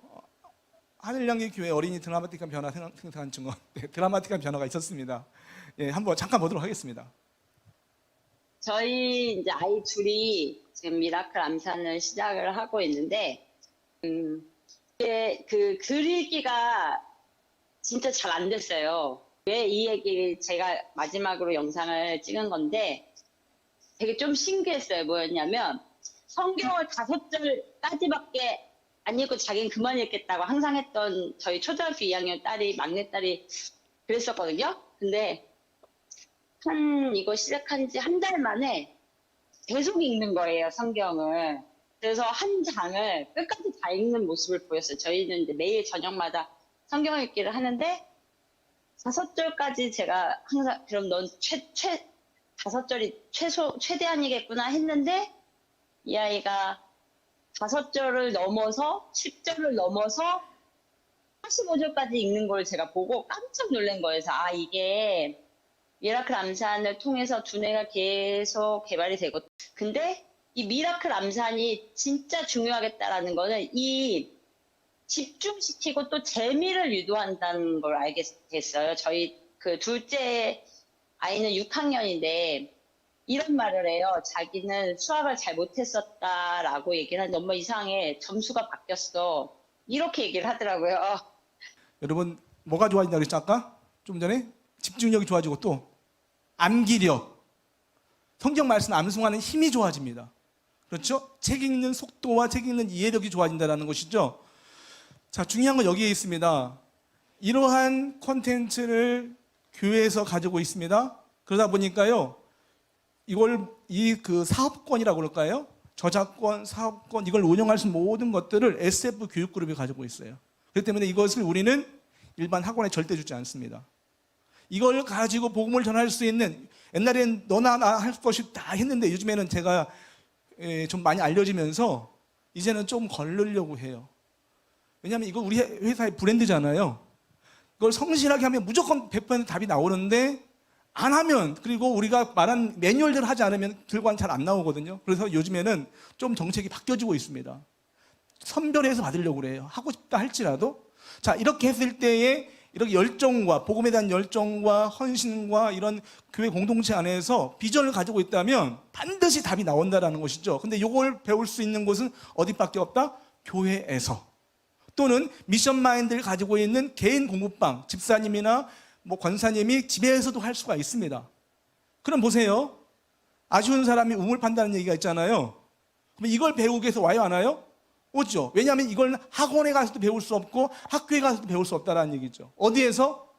하늘향기 교회 어린이 드라마틱한 변화 생산 증언, 드라마틱한 변화가 있었습니다. 예, 한번 잠깐 보도록 하겠습니다. 저희 이제 아이 둘이 지금 미라클 암산을 시작을 하고 있는데, 이게 그 그리기가 진짜 잘 안 됐어요. 왜 이 얘기를 제가 마지막으로 영상을 찍은 건데 되게 좀 신기했어요. 뭐였냐면 성경을 5절까지밖에 안 읽고 자기는 그만 읽겠다고 항상 했던 저희 초등학교 2학년 딸이, 막내딸이 그랬었거든요. 근데 이거 시작한 지 한 달 만에 계속 읽는 거예요, 성경을. 그래서 한 장을 끝까지 다 읽는 모습을 보였어요. 저희는 이제 매일 저녁마다 성경 읽기를 하는데 5절까지 제가 항상 그럼 넌 5절이 최대한이겠구나 했는데 이 아이가 5절을 넘어서 10절을 넘어서 85절까지 읽는 걸 제가 보고 깜짝 놀란 거예요. 그래서 이게 미라클 암산을 통해서 두뇌가 계속 개발이 되고, 근데 이 미라클 암산이 진짜 중요하겠다라는 거는 이 집중시키고 또 재미를 유도한다는 걸 알게 됐어요. 저희 그 둘째 아이는 6학년인데 이런 말을 해요. 자기는 수학을 잘 못했었다라고 얘기를 하는데 엄마 이상해. 점수가 바뀌었어. 이렇게 얘기를 하더라고요. 여러분, 뭐가 좋아진다고 그랬죠, 아까? 좀 전에? 집중력이 좋아지고 또 암기력. 성경 말씀 암송하는 힘이 좋아집니다. 그렇죠? 책 읽는 속도와 책 읽는 이해력이 좋아진다는 것이죠. 자, 중요한 건 여기에 있습니다. 이러한 콘텐츠를 교회에서 가지고 있습니다. 그러다 보니까요, 그 사업권이라고 그럴까요? 저작권, 사업권, 이걸 운영할 수 있는 모든 것들을 SF 교육그룹이 가지고 있어요. 그렇기 때문에 이것을 우리는 일반 학원에 절대 주지 않습니다. 이걸 가지고 복음을 전할 수 있는, 옛날엔 너나 나 할 것이 다 했는데 요즘에는 제가 좀 많이 알려지면서 이제는 좀 걸르려고 해요. 왜냐하면 이거 우리 회사의 브랜드잖아요. 이걸 성실하게 하면 무조건 100% 답이 나오는데 안 하면, 그리고 우리가 말한 매뉴얼대로 하지 않으면 결과는 잘 안 나오거든요. 그래서 요즘에는 좀 정책이 바뀌어지고 있습니다. 선별해서 받으려고 그래요. 하고 싶다 할지라도. 자, 이렇게 했을 때에 이렇게 열정과 복음에 대한 열정과 헌신과 이런 교회 공동체 안에서 비전을 가지고 있다면 반드시 답이 나온다는 것이죠. 근데 이걸 배울 수 있는 곳은 어디밖에 없다? 교회에서. 또는 미션 마인드를 가지고 있는 개인 공부방, 집사님이나 권사님이 집에서도 할 수가 있습니다. 그럼 보세요. 아쉬운 사람이 우물 판다는 얘기가 있잖아요. 그럼 이걸 배우기 위해서 와요, 안 와요? 오죠. 왜냐하면 이걸 학원에 가서도 배울 수 없고 학교에 가서도 배울 수 없다는 얘기죠. 어디에서?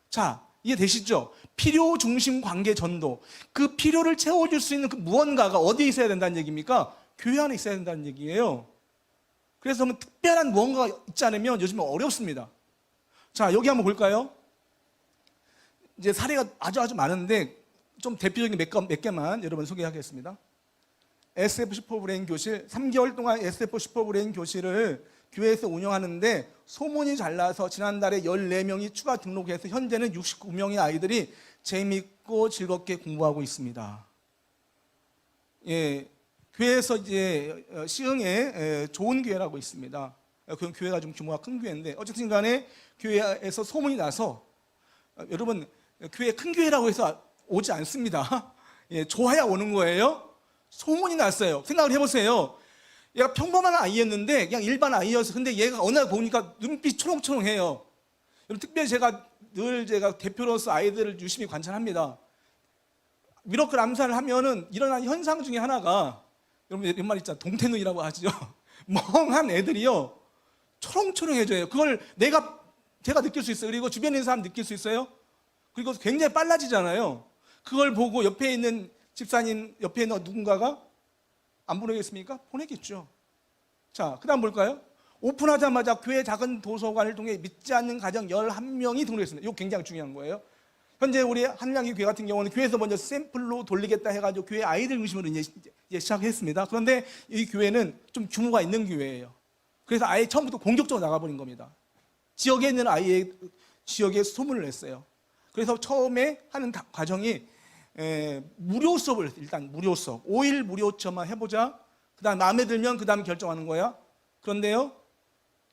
자, 이해되시죠? 필요 중심 관계 전도. 그 필요를 채워줄 수 있는 그 무언가가 어디에 있어야 된다는 얘기입니까? 교회 안에 있어야 된다는 얘기예요. 그래서 뭐 특별한 무언가가 있지 않으면 요즘에 어렵습니다. 자, 여기 한번 볼까요? 이제 사례가 아주 많은데 좀 대표적인 몇 개만 여러분 소개하겠습니다. SF 슈퍼브레인 교실, 3개월 동안 SF 슈퍼브레인 교실을 교회에서 운영하는데 소문이 잘 나서 지난달에 14명이 추가 등록해서 현재는 69명의 아이들이 재미있고 즐겁게 공부하고 있습니다. 예, 교회에서 이제 시흥에 좋은 교회라고 있습니다. 그 교회가 좀 규모가 큰 교회인데 어쨌든 간에 교회에서 소문이 나서 여러분 교회 큰 교회라고 해서 오지 않습니다. 예, 좋아야 오는 거예요. 소문이 났어요. 생각을 해보세요. 얘가 평범한 아이였는데 그냥 일반 아이였어. 근데 얘가 어느 날 보니까 눈빛이 초롱초롱해요. 여러분 특별히 제가 대표로서 아이들을 유심히 관찰합니다. 미러클 암살을 하면은 일어나는 현상 중에 하나가 여러분 이런 말 있잖아요. 동태눈이라고 하죠. 멍한 애들이요 초롱초롱해져요. 그걸 제가 느낄 수 있어요. 그리고 주변에 있는 사람 느낄 수 있어요. 그리고 굉장히 빨라지잖아요. 그걸 보고 옆에 있는 집사님, 옆에 있는 누군가가 안 보내겠습니까? 보내겠죠. 자, 그 다음 볼까요? 오픈하자마자 교회 작은 도서관을 통해 믿지 않는 가정 11명이 등록했습니다. 이거 굉장히 중요한 거예요. 현재 우리 한량기 교회 같은 경우는 교회에서 먼저 샘플로 돌리겠다 해가지고 교회 아이들 중심으로 이제 시작했습니다. 그런데 이 교회는 좀 규모가 있는 교회예요. 그래서 아예 처음부터 공격적으로 나가버린 겁니다. 지역에 있는 지역에 소문을 냈어요. 그래서 처음에 하는 과정이 무료 수업을 했어요. 일단 무료 수업 5일 무료처만 해보자. 그 다음 마음에 들면 그 다음에 결정하는 거야. 그런데요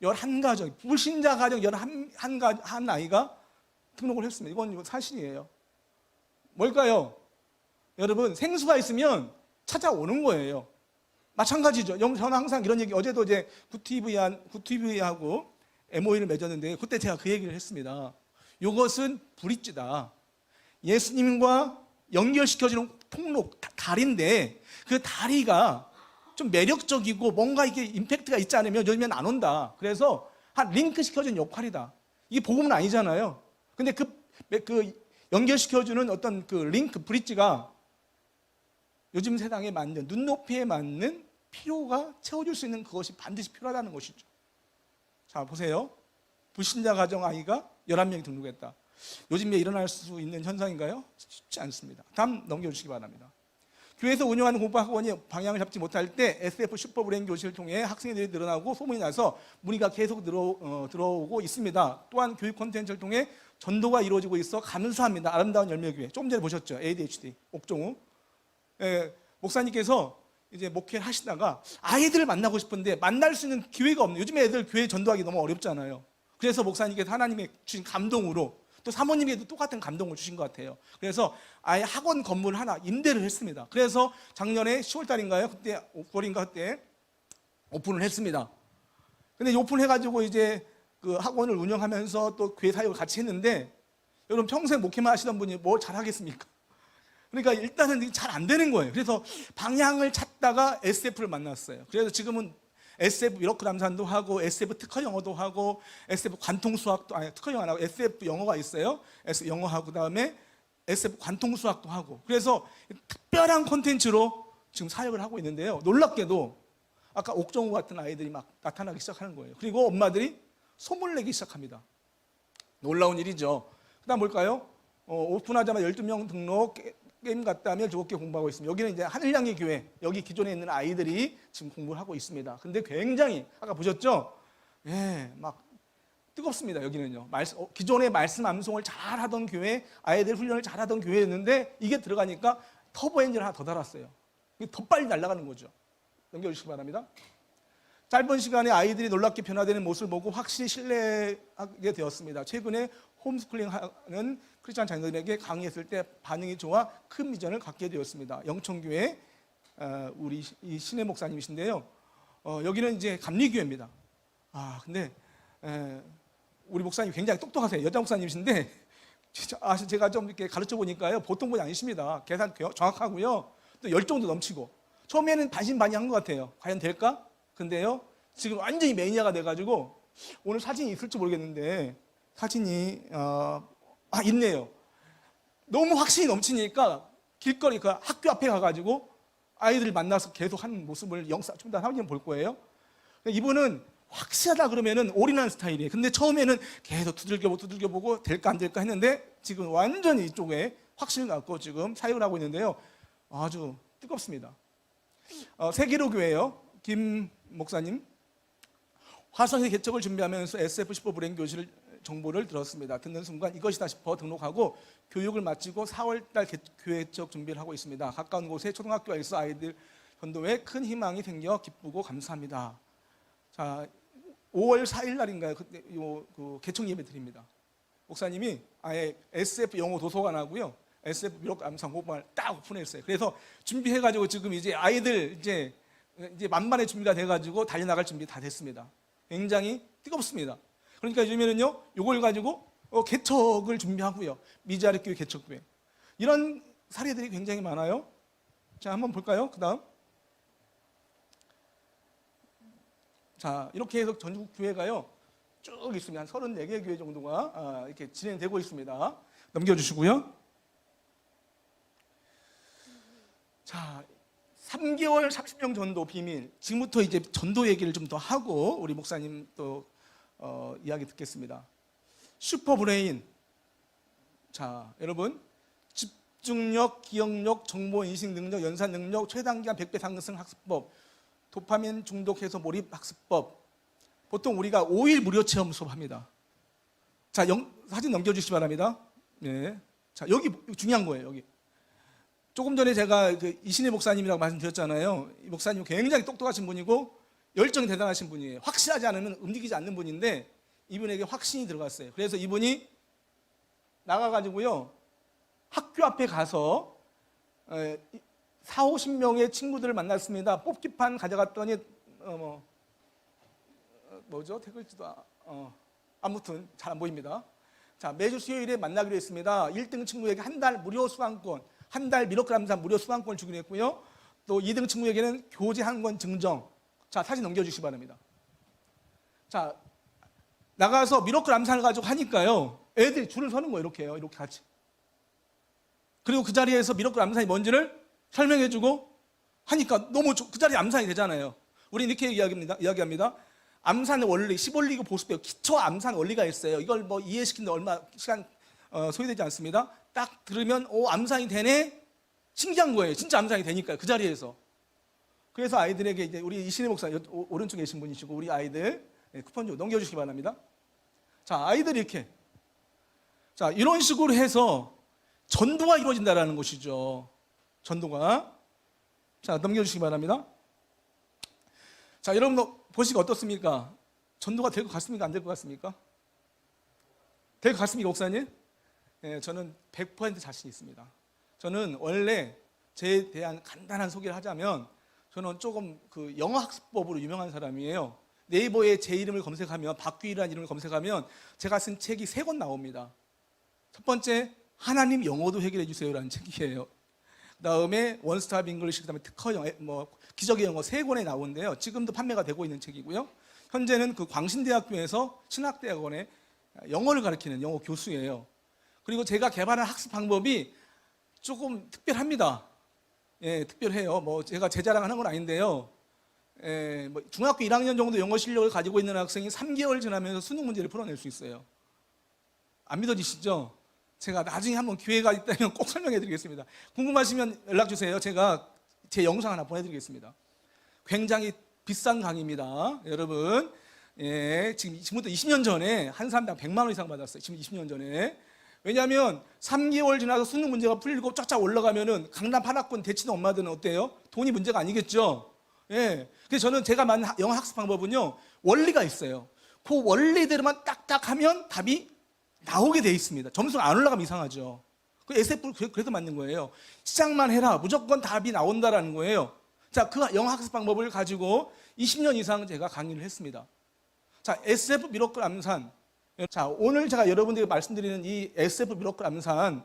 11가정 불신자 가정 11아이가 등록을 했습니다. 이건 사실이에요. 뭘까요? 여러분 생수가 있으면 찾아오는 거예요. 마찬가지죠. 저는 항상 이런 얘기 어제도 이제 굿TV하고 MOU를 맺었는데 그때 제가 그 얘기를 했습니다. 이것은 브릿지다. 예수님과 연결시켜주는 통로, 다리인데 그 다리가 좀 매력적이고 뭔가 이게 임팩트가 있지 않으면 요즘엔 안 온다. 그래서 한 링크 시켜주는 역할이다. 이게 복음은 아니잖아요. 근데 그 연결시켜주는 어떤 그 링크, 브릿지가 요즘 세상에 맞는, 눈높이에 맞는 필요가 채워줄 수 있는 그것이 반드시 필요하다는 것이죠. 자, 보세요. 불신자 가정 아이가 11명이 등록했다. 요즘에 일어날 수 있는 현상인가요? 쉽지 않습니다. 다음 넘겨주시기 바랍니다. 교회에서 운영하는 공부학원이 방향을 잡지 못할 때 SF 슈퍼브레인 교실을 통해 학생들이 늘어나고 소문이 나서 문의가 계속 들어오고 있습니다. 또한 교육 콘텐츠를 통해 전도가 이루어지고 있어 감사합니다. 아름다운 열매교회. 조금 전에 보셨죠? ADHD, 옥종우. 목사님께서 이제 목회를 하시다가 아이들을 만나고 싶은데 만날 수 있는 기회가 없네요. 요즘에 애들 교회 전도하기 너무 어렵잖아요. 그래서 목사님께서 하나님의 주신 감동으로 또 사모님에게도 똑같은 감동을 주신 것 같아요. 그래서 아예 학원 건물 하나 임대를 했습니다. 그래서 작년에 10월 달인가요? 그때 9월인가 그때 오픈을 했습니다. 근데 오픈해가지고 이제 그 학원을 운영하면서 또 교회 사역을 같이 했는데 여러분 평생 목회만 하시던 분이 뭘 잘하겠습니까? 그러니까 일단은 잘 안 되는 거예요. 그래서 방향을 찾다가 SF를 만났어요. 그래서 지금은 SF 미러클 암산도 하고 SF 특허 영어도 하고 SF 관통 수학도 특허 영어 안 하고 SF 영어가 있어요. SF 영어하고 그다음에 SF 관통 수학도 하고 그래서 특별한 콘텐츠로 지금 사역을 하고 있는데요. 놀랍게도 아까 옥정우 같은 아이들이 막 나타나기 시작하는 거예요. 그리고 엄마들이 소문을 내기 시작합니다. 놀라운 일이죠. 그다음 뭘까요? 오픈하자마자 12명 등록 게임 갔다 하면 즐겁게 공부하고 있습니다. 여기는 이제 하늘향기 교회, 여기 기존에 있는 아이들이 지금 공부를 하고 있습니다. 근데 굉장히 아까 보셨죠? 예, 막 뜨겁습니다. 여기는요. 기존에 말씀 암송을 잘하던 교회, 아이들 훈련을 잘하던 교회였는데 이게 들어가니까 터보 엔진 하나 더 달았어요. 이게 더 빨리 날아가는 거죠. 넘겨주시기 바랍니다. 짧은 시간에 아이들이 놀랍게 변화되는 모습을 보고 확실히 신뢰하게 되었습니다. 최근에 홈스쿨링하는 크리스찬 자녀들에게 강의했을 때 반응이 좋아 큰 비전을 갖게 되었습니다. 영천교회 우리 이 신혜 목사님이신데요. 여기는 이제 감리교회입니다. 근데 우리 목사님 굉장히 똑똑하세요. 여자 목사님이신데 제가 좀 이렇게 가르쳐 보니까요 보통 분이 아니십니다. 계산 정확하고요. 또 열정도 넘치고 처음에는 반신반의한 것 같아요. 과연 될까? 근데요 지금 완전히 매니아가 돼가지고 오늘 사진이 있을지 모르겠는데 사진이 있네요. 너무 확신이 넘치니까 길거리 그 학교 앞에 가가지고 아이들 만나서 계속 하는 모습을 영상 좀 더 한번 볼 거예요. 이분은 확실하다 그러면은 올인하는 스타일이에요. 근데 처음에는 계속 두들겨보고 될까 안 될까 했는데 지금 완전히 이쪽에 확신을 갖고 지금 사역을 하고 있는데요. 아주 뜨겁습니다. 세계로 교회요. 김 목사님. 화성의 개척을 준비하면서 SF15 브레인 교실 정보를 들었습니다. 듣는 순간 이것이다 싶어 등록하고 교육을 마치고 4월달 교회 개척 준비를 하고 있습니다. 가까운 곳에 초등학교가 있어 아이들 전도에 큰 희망이 생겨 기쁘고 감사합니다. 자, 5월 4일 날인가요? 그때 그 개척 예배 드립니다. 목사님이 아예 SF 영어 도서관하고요, SF 미록 암상 호반을 딱 오픈했어요. 그래서 준비해가지고 지금 이제 아이들 이제 만반의 준비가 돼가지고 달려나갈 준비 다 됐습니다. 굉장히 뜨겁습니다. 그러니까 요즘에는요, 이걸 가지고 개척을 준비하고요, 미자립교회 개척교회 이런 사례들이 굉장히 많아요. 자, 한번 볼까요? 그 다음. 자, 이렇게 해서 전국 교회가요 쭉 있습니다. 한 34개 교회 정도가 이렇게 진행되고 있습니다. 넘겨주시고요. 자, 3개월 30명 전도 비밀. 지금부터 이제 전도 얘기를 좀 더 하고 우리 목사님 또 이야기 듣겠습니다. 슈퍼브레인. 자, 여러분, 집중력, 기억력, 정보인식 능력, 연산 능력, 최단기간 100배 상승 학습법, 도파민 중독 해소 몰입 학습법. 보통 우리가 5일 무료 체험 수업합니다. 자, 사진 넘겨주시기 바랍니다. 네. 자, 여기 중요한 거예요. 여기. 조금 전에 제가 이신혜 목사님이라고 말씀드렸잖아요. 이 목사님 굉장히 똑똑하신 분이고 열정이 대단하신 분이에요. 확실하지 않으면 움직이지 않는 분인데 이분에게 확신이 들어갔어요. 그래서 이분이 나가가지고요, 학교 앞에 가서 40-50명의 친구들을 만났습니다. 뽑기판 가져갔더니 뭐죠? 태글지도 아무튼 잘 안 보입니다. 자, 매주 수요일에 만나기로 했습니다. 1등 친구에게 한 달 무료 수강권, 한 달 미러클 암산 무료 수강권을 주기로 했고요. 또 2등 친구에게는 교재 한 권 증정. 자, 사진 넘겨주시기 바랍니다. 자, 나가서 미러클 암산을 가지고 하니까요, 애들이 줄을 서는 거예요. 이렇게요. 이렇게 같이. 그리고 그 자리에서 미러클 암산이 뭔지를 설명해주고 하니까 너무 그 자리에 암산이 되잖아요. 우리 이렇게 이야기합니다. 암산의 원리, 시볼리고 보수배우, 기초 암산 원리가 있어요. 이걸 뭐 이해시키는데 얼마 시간 소요되지 않습니다. 딱 들으면 암산이 되네? 신기한 거예요. 진짜 암산이 되니까요. 그 자리에서. 그래서 아이들에게 이제 우리 이신혜 목사 오른쪽에 계신 분이시고 우리 아이들 쿠폰 좀 넘겨주시기 바랍니다. 자, 아이들이 이렇게. 자, 이런 식으로 해서 전도가 이루어진다는 것이죠. 전도가. 자, 넘겨주시기 바랍니다. 자, 여러분 보시기 어떻습니까? 전도가 될 것 같습니까? 안 될 것 같습니까? 될 것 같습니까, 목사님? 네, 저는 100% 자신 있습니다. 저는 원래 제에 대한 간단한 소개를 하자면 저는 조금 그 영어 학습법으로 유명한 사람이에요. 네이버에 제 이름을 검색하면, 박규일이라는 이름을 검색하면 제가 쓴 책이 3권 나옵니다. 첫 번째, 하나님 영어도 해결해 주세요라는 책이에요. 그다음에 원스톱 잉글리시, 그다음에 특허 영어, 기적의 영어 3권에 나오는데요. 지금도 판매가 되고 있는 책이고요. 현재는 그 광신대학교에서 신학대학원에 영어를 가르치는 영어 교수예요. 그리고 제가 개발한 학습 방법이 조금 특별합니다. 예, 특별해요. 제가 제 자랑하는 건 아닌데요. 중학교 1학년 정도 영어 실력을 가지고 있는 학생이 3개월 지나면서 수능 문제를 풀어낼 수 있어요. 안 믿어지시죠? 제가 나중에 한번 기회가 있다면 꼭 설명해 드리겠습니다. 궁금하시면 연락 주세요. 제가 제 영상 하나 보내드리겠습니다. 굉장히 비싼 강의입니다. 여러분, 예, 지금부터 20년 전에 한 사람당 100만 원 이상 받았어요. 지금 20년 전에. 왜냐하면 3개월 지나서 수능 문제가 풀리고 쫙쫙 올라가면은 강남 8학군 대치동 엄마들은 어때요? 돈이 문제가 아니겠죠? 예. 그래서 저는 제가 만든 영어 학습 방법은요, 원리가 있어요. 그 원리대로만 딱딱 하면 답이 나오게 돼 있습니다. 점수가 안 올라가면 이상하죠. 그 SF 그래서 맞는 거예요. 시작만 해라. 무조건 답이 나온다라는 거예요. 자, 그 영어 학습 방법을 가지고 20년 이상 제가 강의를 했습니다. 자, SF 미러클 암산. 자, 오늘 제가 여러분들에게 말씀드리는 이 SF 미러클 암산,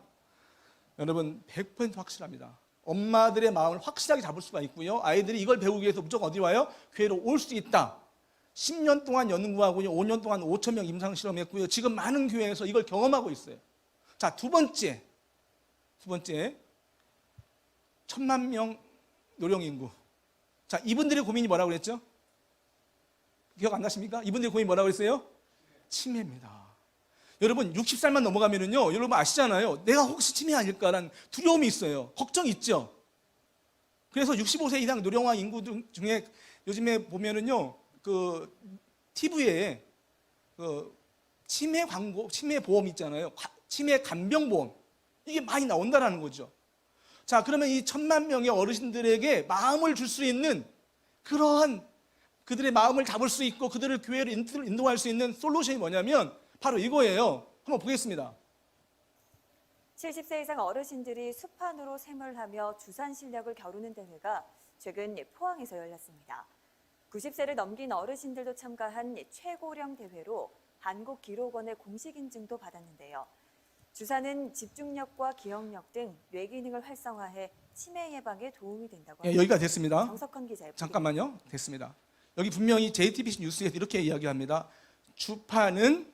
여러분 100% 확실합니다. 엄마들의 마음을 확실하게 잡을 수가 있고요. 아이들이 이걸 배우기 위해서 무조건 어디 와요? 교회로 올 수 있다. 10년 동안 연구하고요. 5년 동안 5,000명 임상 실험했고요. 지금 많은 교회에서 이걸 경험하고 있어요. 자, 두 번째. 1,000만 명 노령 인구. 자, 이분들의 고민이 뭐라고 그랬죠? 기억 안 나십니까? 이분들의 고민이 뭐라고 그랬어요? 치매입니다. 여러분 60살만 넘어가면은요, 여러분 아시잖아요. 내가 혹시 치매 아닐까라는 두려움이 있어요. 걱정이 있죠. 그래서 65세 이상 노령화 인구 중에 요즘에 보면은요, 그 TV에 그 치매 광고, 치매 보험 있잖아요. 치매 간병 보험. 이게 많이 나온다라는 거죠. 자, 그러면 이 1,000만 명의 어르신들에게 마음을 줄 수 있는 그러한 그들의 마음을 잡을 수 있고 그들을 교회로 인도할 수 있는 솔루션이 뭐냐면 바로 이거예요. 한번 보겠습니다. 70세 이상 어르신들이 수판으로 샘을 하며 주산 실력을 겨루는 대회가 최근 포항에서 열렸습니다. 90세를 넘긴 어르신들도 참가한 최고령 대회로 한국기록원의 공식 인증도 받았는데요. 주사는 집중력과 기억력 등 뇌기능을 활성화해 치매 예방에 도움이 된다고 합니다. 여기가 됐습니다. 정석헌 기자의 잠깐만요. 됐습니다. 여기 분명히 JTBC 뉴스에서 이렇게 이야기합니다. 주파는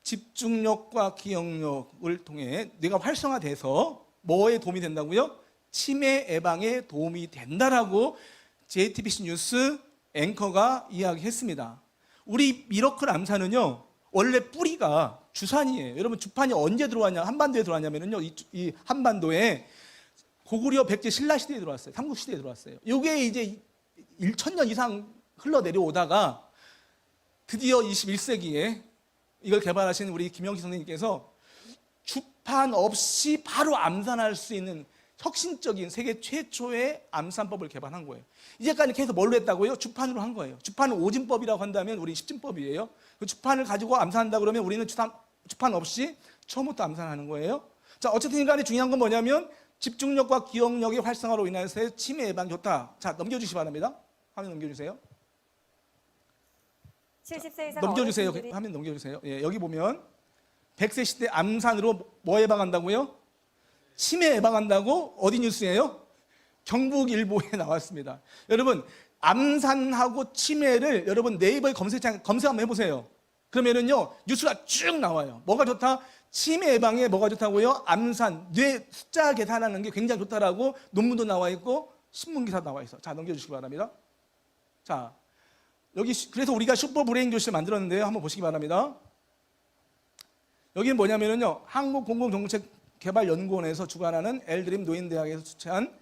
집중력과 기억력을 통해 뇌가 활성화돼서 뭐에 도움이 된다고요? 치매 예방에 도움이 된다라고 JTBC 뉴스 앵커가 이야기했습니다. 우리 미러클 암사는요, 원래 뿌리가 주산이에요. 여러분, 주판이 언제 들어왔냐, 한반도에 들어왔냐면요, 이 한반도에 고구려 백제 신라 시대에 들어왔어요. 삼국 시대에 들어왔어요. 이게 이제 1,000년 이상 흘러 내려오다가 드디어 21세기에 이걸 개발하신 우리 김영식 선생님께서 주판 없이 바로 암산할 수 있는 혁신적인 세계 최초의 암산법을 개발한 거예요. 이제까지 계속 뭘로 했다고요? 주판으로 한 거예요. 주판은 오진법이라고 한다면 우리 십진법이에요. 그 주판을 가지고 암산한다 그러면 우리는 주판 없이 처음부터 암산하는 거예요. 자, 어쨌든 간에 중요한 건 뭐냐면 집중력과 기억력의 활성화로 인해서 치매 예방 좋다. 자, 넘겨주시기 바랍니다. 화면 넘겨주세요. 70세 이상 넘겨주세요. 어르신들이 화면 넘겨주세요. 예, 여기 보면 100세 시대 암산으로 뭐 예방한다고요? 치매 예방한다고 어디 뉴스예요? 경북일보에 나왔습니다. 여러분, 암산하고 치매를 여러분 네이버에 검색 한번 해보세요. 그러면은요, 뉴스가 쭉 나와요. 뭐가 좋다? 치매 예방에 뭐가 좋다고요? 암산, 뇌 숫자 계산하는 게 굉장히 좋다라고 논문도 나와 있고 신문 기사 나와 있어. 자, 넘겨주시기 바랍니다. 자, 여기 그래서 우리가 슈퍼브레인 교실을 만들었는데요. 한번 보시기 바랍니다. 여기는 뭐냐면요, 한국공공정책개발연구원에서 주관하는 엘드림 노인대학에서 주최한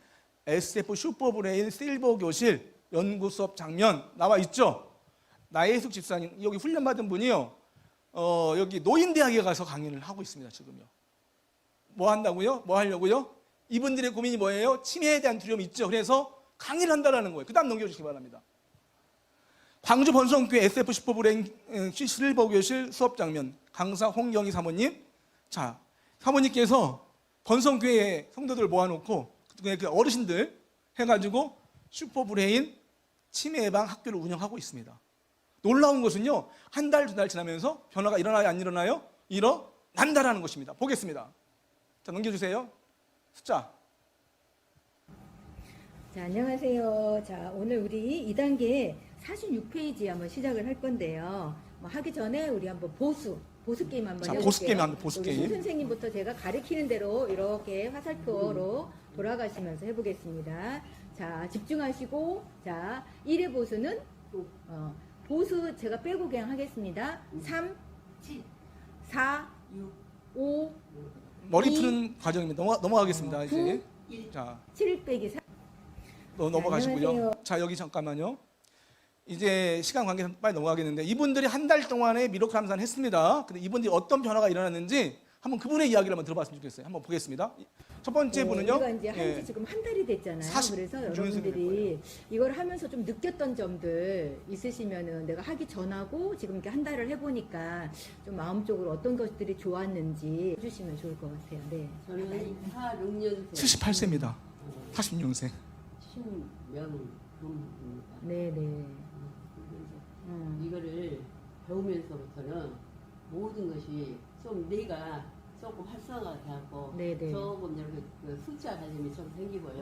SF 슈퍼브레인 실버 교실 연구 수업 장면 나와 있죠. 나혜숙 집사님, 여기 훈련받은 분이요. 여기 노인대학에 가서 강의를 하고 있습니다. 지금요. 뭐 한다고요? 뭐 하려고요? 이분들의 고민이 뭐예요? 치매에 대한 두려움이 있죠. 그래서 강의를 한다라는 거예요. 그 다음 넘겨주시기 바랍니다. 광주 번성교회 SF 슈퍼브레인 실버 교실 수업 장면, 강사 홍경희 사모님. 자, 사모님께서 번성교회 성도들 모아놓고 그 어르신들 해가지고 슈퍼브레인 치매 예방 학교를 운영하고 있습니다. 놀라운 것은요, 한 달, 두 달 지나면서 변화가 일어나요, 안 일어나요? 일어난다라는 것입니다. 보겠습니다. 자, 넘겨주세요. 숫자. 자, 안녕하세요. 자, 오늘 우리 2단계 46페이지 한번 시작을 할 건데요. 뭐 하기 전에 우리 한번 보수 게임 한번 해볼게요. 보수 게임 한번 보수 게임. 선생님부터 제가 가리키는 대로 이렇게 화살표로 돌아가시면서 해보겠습니다. 자, 집중하시고, 자, 1의 보수는 보수 제가 빼고 그냥 하겠습니다. 3, 4, 5, 머리 2, 푸는 과정입니다. 넘어가겠습니다. 9, 이제. 1, 자, 7 빼기 4. 넘어가시고요. 안녕하세요. 자, 여기 잠깐만요. 이제 시간 관계에서 빨리 넘어가겠는데, 이분들이 한 달 동안에 미러클 암산을 했습니다. 근데 이분들이 어떤 변화가 일어났는지 한번 그분의 이야기를 한번 들어봤으면 좋겠어요. 한번 보겠습니다. 첫 번째 분은요. 우리가 이제 한지 지금 한 달이 됐잖아요. 그래서 여러분들이 이걸 하면서 좀 느꼈던 점들 있으시면은 내가 하기 전하고 지금 이렇게 한 달을 해보니까 좀 마음적으로 어떤 것들이 좋았는지 해주시면 좋을 것 같아요. 네. 저는 46년생. 78세입니다. 86년생. 10명 경북입니다. 네네. 이거를 배우면서부터는 모든 것이 좀 내가 조금 활성화가 되고 조금 이렇게 그 숫자 관념이 좀 생기고요.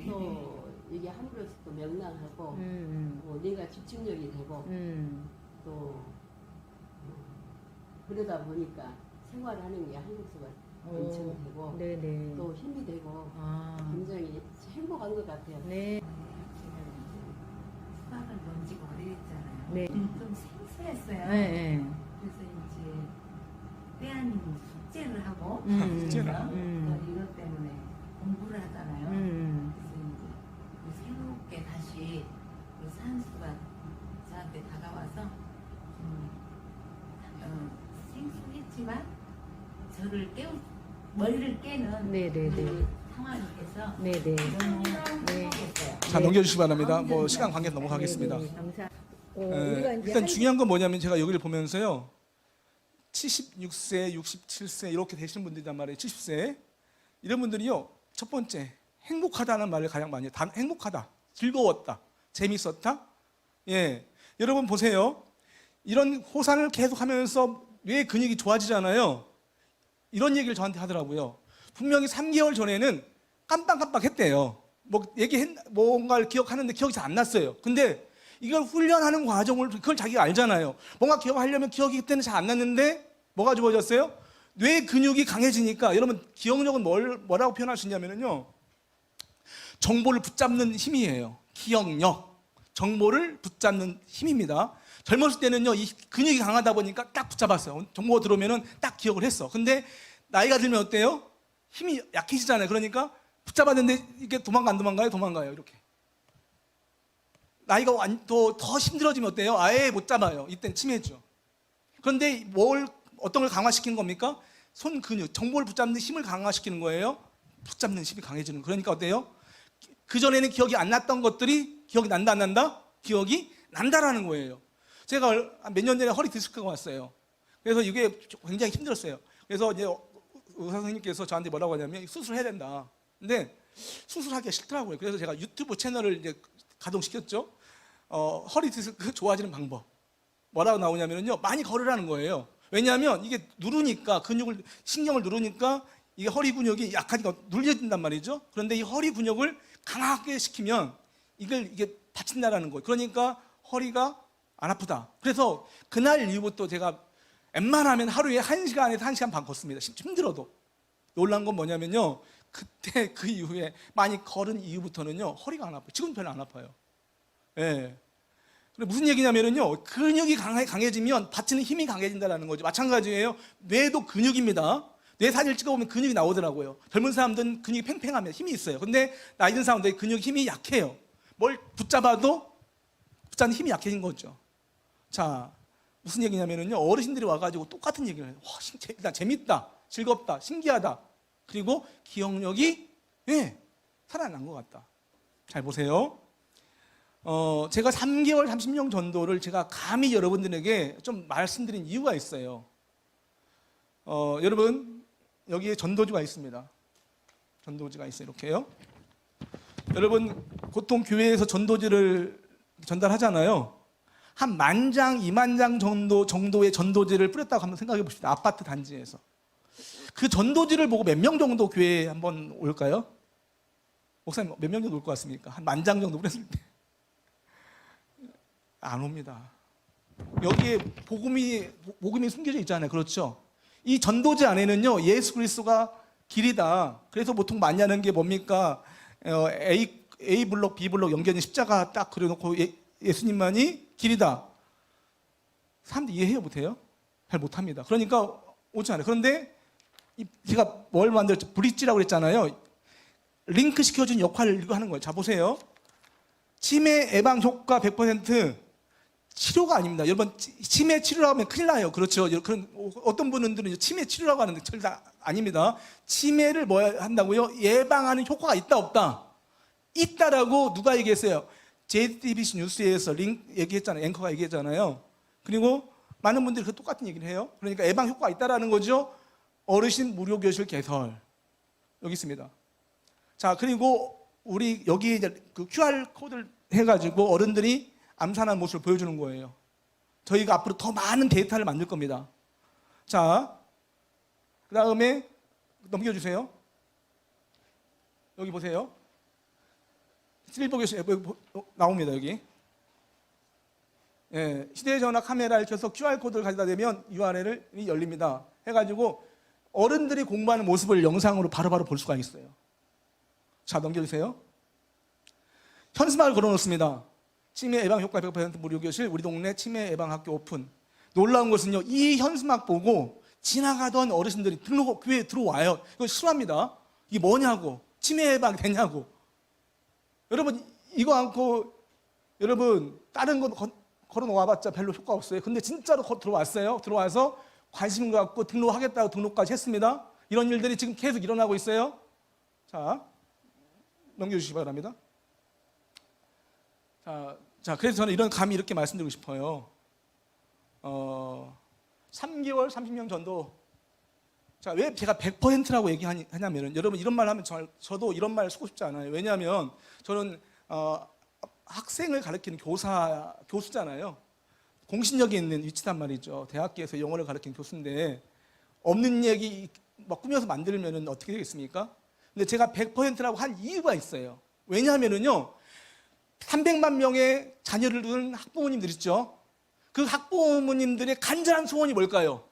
또 이게 함으로써 또 명랑하고 내가 집중력이 되고 또 그러다 보니까 생활하는 게 한국서가 괜찮이 되고 또 힘이 되고 굉장히 행복한 것 같아요. 네. 수학을 본 지가 오래됐잖아요. 네. 좀 생소했어요. 네. 그래서 이제 빼앗는 숙제를 하고 숙제를 그러니까 이것 때문에 공부를 하잖아요. 그래서 이제 머리를 깨는 네네네. 그 상황이께서 네네. 너무 네. 힘들겠어요. 자, 넘겨주시기 바랍니다. 뭐 시간 관계 넘어가겠습니다. 네, 감사. 예, 일단 중요한 건 뭐냐면 제가 여기를 보면서요. 76세, 67세 이렇게 되시는 분들이란 말이에요. 70세. 이런 분들이요. 첫 번째, 행복하다는 말을 가장 많이 해요. 행복하다, 즐거웠다, 재밌었다. 예, 여러분 보세요. 이런 호산을 계속하면서 뇌 근육이 좋아지잖아요. 이런 얘기를 저한테 하더라고요. 분명히 3개월 전에는 깜빡깜빡했대요. 뭔가를 기억하는데 기억이 잘 안 났어요. 근데 이걸 훈련하는 과정을 그걸 자기가 알잖아요. 뭔가 기억하려면 기억이 그때는 잘 안 났는데 뭐가 좋아졌어요? 뇌 근육이 강해지니까 여러분 기억력은 뭐라고 표현할 수 있냐면요. 정보를 붙잡는 힘이에요. 기억력. 정보를 붙잡는 힘입니다. 젊었을 때는요, 이 근육이 강하다 보니까 딱 붙잡았어요. 정보가 들어오면은 딱 기억을 했어. 근데 나이가 들면 어때요? 힘이 약해지잖아요. 그러니까 붙잡았는데 이게 도망가요? 도망가요. 이렇게. 나이가 더 힘들어지면 어때요? 아예 못 잡아요. 이때는 치매죠. 그런데 어떤 걸 강화시키는 겁니까? 손 근육, 정보를 붙잡는 힘을 강화시키는 거예요. 붙잡는 힘이 강해지는. 그러니까 어때요? 그전에는 기억이 안 났던 것들이 기억이 난다 안 난다? 기억이 난다라는 거예요. 제가 몇 년 전에 허리 디스크가 왔어요. 그래서 이게 굉장히 힘들었어요. 그래서 이제 의사 선생님께서 저한테 뭐라고 하냐면 수술해야 된다. 근데 수술하기가 싫더라고요. 그래서 제가 유튜브 채널을 이제 가동시켰죠. 허리 디스크 좋아지는 방법. 뭐라고 나오냐면요. 많이 걸으라는 거예요. 왜냐하면 이게 누르니까 신경을 누르니까 이게 허리 근육이 약하니까 눌려진단 말이죠. 그런데 이 허리 근육을 강하게 시키면 이게 다친다라는 거예요. 그러니까 허리가 안 아프다. 그래서 그날 이후부터 제가 웬만하면 하루에 1시간에서 1시간 반 걷습니다. 힘들어도. 놀란 건 뭐냐면요. 그때 그 이후에 많이 걸은 이후부터는요. 허리가 안 아파요. 지금 별로 안 아파요. 예. 무슨 얘기냐면요. 근육이 강해지면 받치는 힘이 강해진다는 거죠. 마찬가지예요. 뇌도 근육입니다. 뇌 사진을 찍어보면 근육이 나오더라고요. 젊은 사람들은 근육이 팽팽하면 힘이 있어요. 근데 나이 든 사람들은 근육 힘이 약해요. 뭘 붙잡아도 붙잡는 힘이 약해진 거죠. 자, 무슨 얘기냐면요. 어르신들이 와가지고 똑같은 얘기를 해요. 와, 재밌다, 즐겁다, 신기하다. 그리고 기억력이 살아난 것 같다. 잘 보세요. 제가 3개월 30년 전도를 제가 감히 여러분들에게 좀 말씀드린 이유가 있어요. 여러분, 여기에 전도지가 있습니다. 전도지가 있어요. 이렇게요. 여러분, 보통 교회에서 전도지를 전달하잖아요. 한 10,000장, 20,000장 정도의 전도지를 뿌렸다고 한번 생각해 봅시다. 아파트 단지에서. 그 전도지를 보고 몇 명 정도 교회에 한번 올까요? 목사님, 몇 명 정도 올 것 같습니까? 한 10,000장 정도 뿌렸을 때. 안 옵니다. 여기에 복음이 숨겨져 있잖아요. 그렇죠? 이 전도지 안에는요, 예수 그리스도가 길이다. 그래서 보통 많이 하는 게 뭡니까? A 블록, B 블록 연결된 십자가 딱 그려놓고 예수님만이 길이다. 사람들이 이해해요, 못해요? 잘 못합니다. 그러니까 오지 않아요. 그런데 제가 뭘 만들었죠? 브릿지라고 그랬잖아요. 링크 시켜준 역할을 이거 하는 거예요. 자, 보세요. 치매 예방 효과 100% 치료가 아닙니다. 여러분, 치매 치료라고 하면 큰일 나요. 그렇죠? 그런 어떤 분들은 치매 치료라고 하는데 절대 아닙니다. 치매를 뭐 한다고요? 예방하는 효과가 있다 없다? 있다라고 누가 얘기했어요? JTBC 뉴스에서 얘기했잖아요. 앵커가 얘기했잖아요. 그리고 많은 분들이 그 똑같은 얘기를 해요. 그러니까 예방 효과가 있다라는 거죠. 어르신 무료 교실 개설 여기 있습니다. 자, 그리고 우리 여기 이제 그 QR 코드를 해가지고 어른들이 암산한 모습을 보여주는 거예요. 저희가 앞으로 더 많은 데이터를 만들 겁니다. 자, 그 다음에 넘겨주세요. 여기 보세요. 실버 교실 나옵니다. 여기. 예, 휴대전화 카메라를 켜서 QR 코드를 가져다 대면 URL이 열립니다. 해가지고 어른들이 공부하는 모습을 영상으로 바로바로 볼 수가 있어요. 자, 넘겨주세요. 현수막을 걸어놓습니다. 치매 예방 효과 100% 무료 교실, 우리 동네 치매 예방 학교 오픈. 놀라운 것은요, 이 현수막 보고 지나가던 어르신들이 교회에 들어와요. 이거 싫어합니다. 이게 뭐냐고, 치매 예방 되냐고. 여러분, 이거 않고 여러분 다른 거 걸어 놓아봤자 별로 효과 없어요. 근데 진짜로 들어왔어요. 들어와서 관심 갖고 등록하겠다고 등록까지 했습니다. 이런 일들이 지금 계속 일어나고 있어요. 자, 넘겨주시기 바랍니다. 자, 그래서 저는 이런 감히 이렇게 말씀드리고 싶어요. 3개월 30명 전도. 자, 왜 제가 100%라고 얘기하냐면은, 여러분 이런 말 하면 저도 이런 말 쓰고 싶지 않아요. 왜냐하면 저는 학생을 가르치는 교수잖아요. 공신력이 있는 위치단 말이죠. 대학교에서 영어를 가르치는 교수인데 없는 얘기 막 꾸며서 만들면 어떻게 되겠습니까? 근데 제가 100%라고 한 이유가 있어요. 왜냐하면은요, 300만 명의 자녀를 둔 학부모님들 있죠. 그 학부모님들의 간절한 소원이 뭘까요?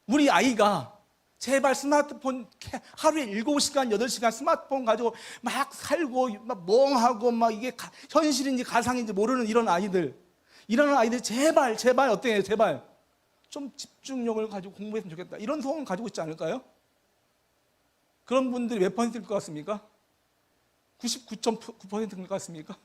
우리 아이가 제발 스마트폰 하루에 7시간, 8시간 스마트폰 가지고 막 살고 막 멍하고 막 이게 현실인지 가상인지 모르는 이런 아이들 제발 어때요? 제발 좀 집중력을 가지고 공부했으면 좋겠다. 이런 소원 가지고 있지 않을까요? 그런 분들이 몇 퍼센트일 것 같습니까? 99.9%일 것 같습니까?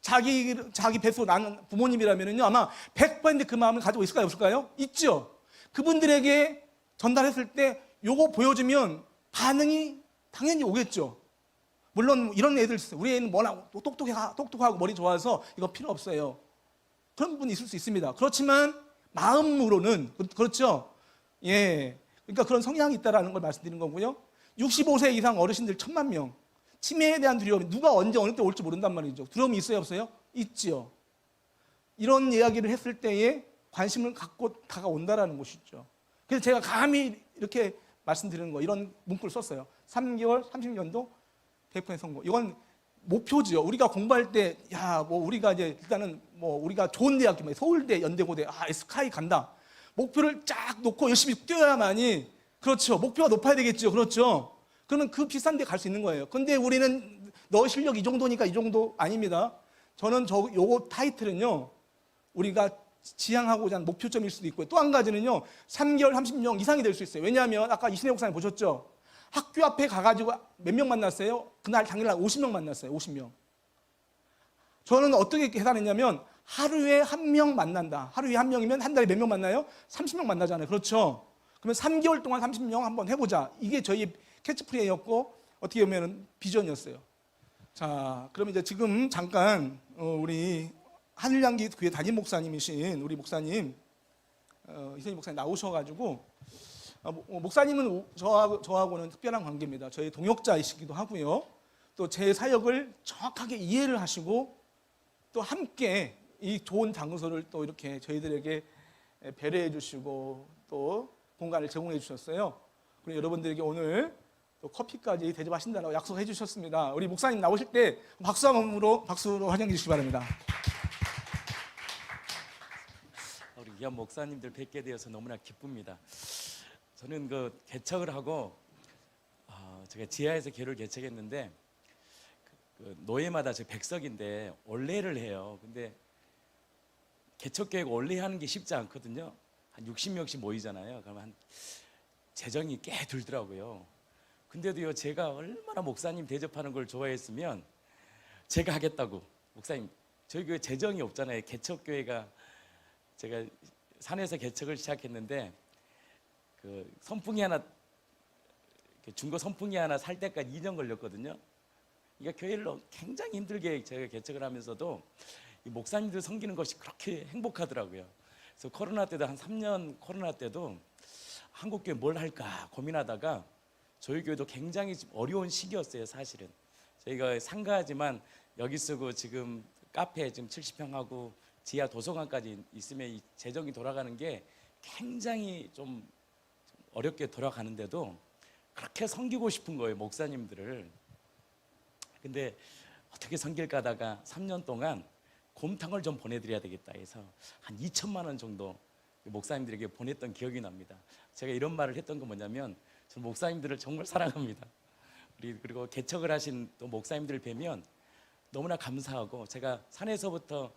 자기 뱃속 나는 부모님이라면요, 아마 100% 그 마음을 가지고 있을까요? 없을까요? 있죠. 그분들에게 전달했을 때 요거 보여주면 반응이 당연히 오겠죠. 물론 이런 애들 있어요. 우리 애는 뭐나 똑똑하고 머리 좋아서 이거 필요 없어요. 그런 분이 있을 수 있습니다. 그렇지만 마음으로는 그렇죠. 예, 그러니까 그런 성향이 있다라는 걸 말씀드리는 거고요. 65세 이상 어르신들 1000만 명. 치매에 대한 두려움, 누가 언제 어느 때 올지 모른단 말이죠. 두려움이 있어요, 없어요? 있죠. 이런 이야기를 했을 때에 관심을 갖고 다가온다라는 것이죠. 그래서 제가 감히 이렇게 말씀드리는 거, 이런 문구를 썼어요. 3개월, 30년도 100% 성공. 이건 목표죠. 우리가 공부할 때, 우리가 이제 일단은 우리가 좋은 대학교, 서울대, 연대고대, 스카이 간다. 목표를 쫙 놓고 열심히 뛰어야만이, 그렇죠. 목표가 높아야 되겠죠. 그렇죠. 그러면 그 비싼 데 갈 수 있는 거예요. 근데 우리는 너 실력 이 정도니까 이 정도 아닙니다. 저는 요거 타이틀은요, 우리가 지향하고자 하는 목표점일 수도 있고요. 또 한 가지는요, 3개월 30명 이상이 될 수 있어요. 왜냐하면 아까 이신혜 목사님 보셨죠? 학교 앞에 가가지고 몇 명 만났어요? 그날 당일날 50명 만났어요. 50명. 저는 어떻게 계산했냐면 하루에 1명 만난다. 하루에 1명이면 한 달에 몇 명 만나요? 30명 만나잖아요. 그렇죠? 그러면 3개월 동안 30명 한번 해보자. 이게 저희 캐치프레이였고 어떻게 보면 비전이었어요. 자, 그럼 이제 지금 잠깐 우리 하늘향기 교회 담임 목사님이신 우리 목사님 이선희 목사님 나오셔가지고 목사님은 저하고는 특별한 관계입니다. 저희 동역자이시기도 하고요. 또 제 사역을 정확하게 이해를 하시고 또 함께 이 좋은 장소를 또 이렇게 저희들에게 배려해 주시고 또 공간을 제공해 주셨어요. 그리고 여러분들에게 오늘 또 커피까지 대접하신다고 약속해 주셨습니다. 우리 목사님 나오실 때 박수로 환영해 주시기 바랍니다. 우리 귀한 목사님들 뵙게 되어서 너무나 기쁩니다. 저는 그 개척을 하고 제가 지하에서 교회를 개척했는데 그 노예마다 저 백석인데 올레를 해요. 근데 개척교회가 올레하는 게 쉽지 않거든요. 한 60명씩 모이잖아요. 그러면 한 재정이 꽤 들더라고요. 근데도요, 제가 얼마나 목사님 대접하는 걸 좋아했으면 제가 하겠다고. 목사님, 저희 교회 재정이 없잖아요. 개척교회가 제가 산에서 개척을 시작했는데 그 선풍기 하나, 중고 선풍기 하나 살 때까지 2년 걸렸거든요. 그러니까 교회를 굉장히 힘들게 제가 개척을 하면서도 이 목사님들 섬기는 것이 그렇게 행복하더라고요. 그래서 코로나 때도 한 3년 코로나 때도 한국교회 뭘 할까 고민하다가 저희 교회도 굉장히 어려운 시기였어요. 사실은 저희가 상가지만 여기 쓰고 지금 카페 지금 70평 하고 지하 도서관까지 있으면 이 재정이 돌아가는 게 굉장히 좀 어렵게 돌아가는데도 그렇게 섬기고 싶은 거예요, 목사님들을. 근데 어떻게 섬길까 하다가 3년 동안 곰탕을 좀 보내드려야 되겠다 해서 한 2천만 원 정도 목사님들에게 보냈던 기억이 납니다. 제가 이런 말을 했던 건 뭐냐면 저는 목사님들을 정말 사랑합니다. 그리고 개척을 하신 또 목사님들을 뵈면 너무나 감사하고, 제가 산에서부터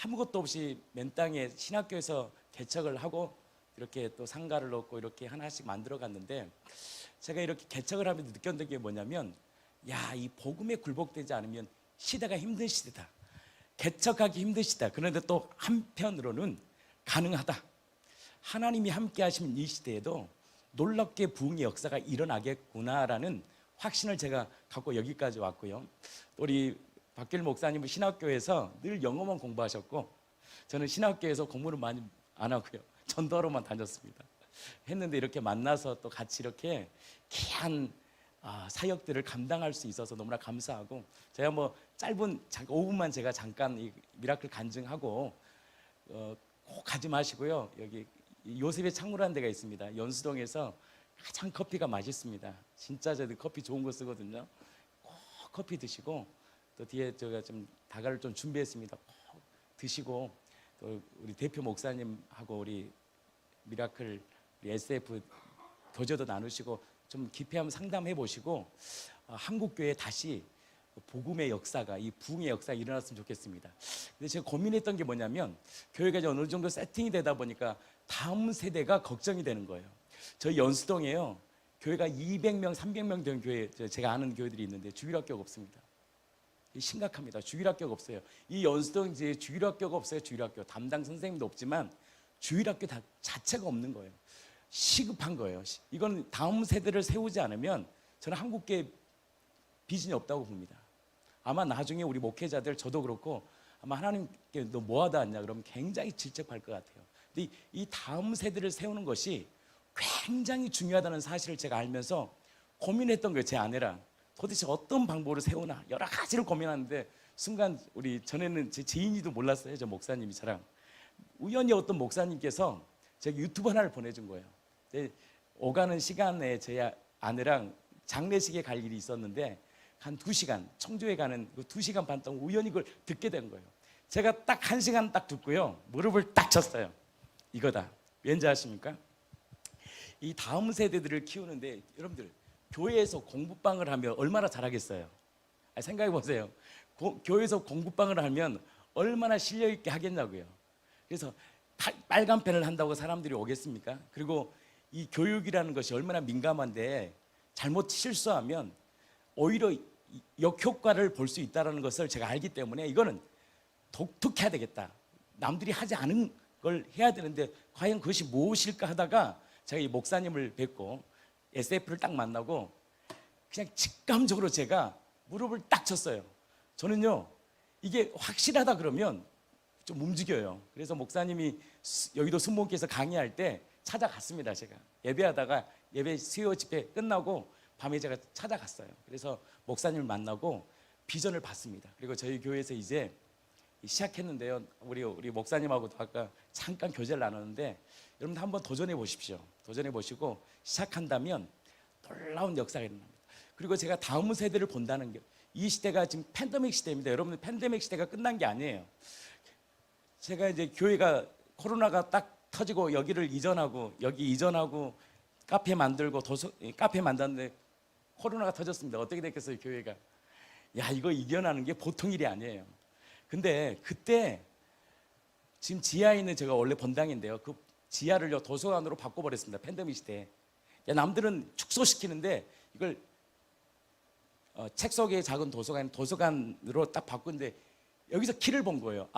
아무것도 없이 맨 땅에 신학교에서 개척을 하고 이렇게 또 상가를 놓고 이렇게 하나씩 만들어 갔는데, 제가 이렇게 개척을 하면서 느꼈던 게 뭐냐면, 이 복음에 굴복되지 않으면 시대가 힘든 시대다. 개척하기 힘든 시대다. 그런데 또 한편으로는 가능하다. 하나님이 함께 하시는 이 시대에도 놀랍게 부흥의 역사가 일어나겠구나라는 확신을 제가 갖고 여기까지 왔고요. 우리 박길 목사님은 신학교에서 늘 영어만 공부하셨고 저는 신학교에서 공부를 많이 안 하고요. 전도하러만 다녔습니다. 했는데 이렇게 만나서 또 같이 이렇게 귀한 사역들을 감당할 수 있어서 너무나 감사하고, 제가 뭐 짧은 5분만 제가 잠깐 이 미라클 간증하고 꼭 가지 마시고요. 여기 요셉의 창고라는 데가 있습니다. 연수동에서 가장 커피가 맛있습니다. 진짜 저희들 커피 좋은 거 쓰거든요. 꼭 커피 드시고, 또 뒤에 제가 좀 다가를 좀 준비했습니다. 꼭 드시고, 또 우리 대표 목사님하고 우리 미라클 우리 SF 교제도 나누시고 좀 깊이 한번 상담해 보시고 한국 교회에 다시 복음의 역사가, 이 부흥의 역사가 일어났으면 좋겠습니다. 근데 제가 고민했던 게 뭐냐면, 교회가 이제 어느 정도 세팅이 되다 보니까 다음 세대가 걱정이 되는 거예요. 저희 연수동에요, 교회가 200명, 300명 된 교회, 제가 아는 교회들이 있는데 주일학교가 없습니다. 심각합니다. 주일학교가 없어요. 이 연수동 이제 주일학교가 없어요. 주일학교 담당 선생님도 없지만 주일학교 자체가 없는 거예요. 시급한 거예요. 이건 다음 세대를 세우지 않으면 저는 한국계 비전이 없다고 봅니다. 아마 나중에 우리 목회자들, 저도 그렇고 아마 하나님께 너 뭐하다 왔냐 그러면 굉장히 질책할 것 같아요. 근데 이 다음 세대를 세우는 것이 굉장히 중요하다는 사실을 제가 알면서 고민했던 거예요. 제 아내랑 도대체 어떤 방법으로 세우나 여러 가지를 고민하는데, 순간 우리 전에는 제 지인이도 몰랐어요. 저 목사님이 저랑 우연히 어떤 목사님께서 제가 유튜브 하나를 보내준 거예요. 오가는 시간에 제 아내랑 장례식에 갈 일이 있었는데 한 2시간, 청주에 가는 그 2시간 반 동안 우연히 그걸 듣게 된 거예요. 제가 딱 1시간 딱 듣고요, 무릎을 딱 쳤어요. 이거다. 왠지 아십니까? 이 다음 세대들을 키우는데 여러분들 교회에서 공부방을 하면 얼마나 잘하겠어요? 생각해 보세요. 교회에서 공부방을 하면 얼마나 실력 있게 하겠냐고요. 그래서 빨간 펜을 한다고 사람들이 오겠습니까? 그리고 이 교육이라는 것이 얼마나 민감한데 잘못 실수하면 오히려 역효과를 볼 수 있다는 것을 제가 알기 때문에 이거는 독특해야 되겠다. 남들이 하지 않은 걸 해야 되는데 과연 그것이 무엇일까 하다가 제가 이 목사님을 뵙고 SF를 딱 만나고 그냥 직감적으로 제가 무릎을 딱 쳤어요. 저는요, 이게 확실하다 그러면 좀 움직여요. 그래서 목사님이 여의도 순복음교회에서 강의할 때 찾아갔습니다. 제가 예배하다가 예배 수요 집회 끝나고 밤에 제가 찾아갔어요. 그래서 목사님을 만나고 비전을 봤습니다. 그리고 저희 교회에서 이제 시작했는데요, 우리 목사님하고도 아까 잠깐 교제를 나눴는데, 여러분 한번 도전해 보십시오. 도전해 보시고 시작한다면 놀라운 역사가 일어납니다. 그리고 제가 다음 세대를 본다는 게, 이 시대가 지금 팬데믹 시대입니다. 여러분, 팬데믹 시대가 끝난 게 아니에요. 제가 이제 교회가 코로나가 딱 터지고 여기를 이전하고 여기 이전하고 카페 만들고 카페 만드는데 코로나가 터졌습니다. 어떻게 됐겠어요, 교회가? 야, 이거 이겨나는 게 보통 일이 아니에요. 근데 그때 지금 지하에 있는, 제가 원래 본당인데요, 그 지하를요 도서관으로 바꿔버렸습니다. 팬데믹 시대에. 남들은 축소시키는데 이걸 책 속의 작은 도서관으로 딱 바꾼데 여기서 키를 본 거예요.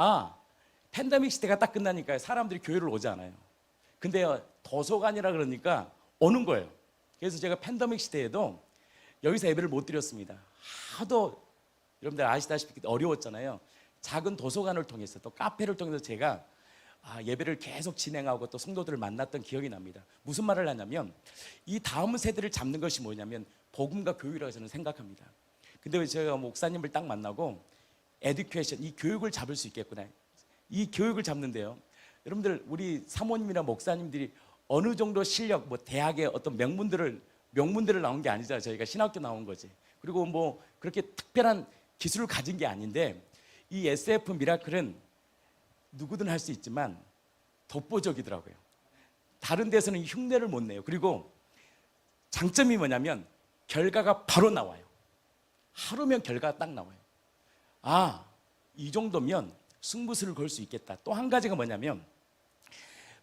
팬데믹 시대가 딱 끝나니까 사람들이 교회를 오지 않아요. 근데 도서관이라 그러니까 오는 거예요. 그래서 제가 팬데믹 시대에도 여기서 예배를 못 드렸습니다. 하도 여러분들 아시다시피 어려웠잖아요. 작은 도서관을 통해서 또 카페를 통해서 제가 예배를 계속 진행하고 또 성도들을 만났던 기억이 납니다. 무슨 말을 하냐면, 이 다음 세대를 잡는 것이 뭐냐면 복음과 교육이라고 저는 생각합니다. 근데 제가 목사님을 딱 만나고 에듀케이션, 이 교육을 잡을 수 있겠구나. 이 교육을 잡는데요, 여러분들 우리 사모님이나 목사님들이 어느 정도 실력, 뭐 대학의 어떤 명문들을 나온 게 아니잖아요. 저희가 신학교 나온 거지. 그리고 뭐 그렇게 특별한 기술을 가진 게 아닌데, 이 SF 미라클은 누구든 할 수 있지만 독보적이더라고요. 다른 데서는 흉내를 못 내요. 그리고 장점이 뭐냐면 결과가 바로 나와요. 하루면 결과가 딱 나와요. 이 정도면 승부수를 걸 수 있겠다. 또 한 가지가 뭐냐면,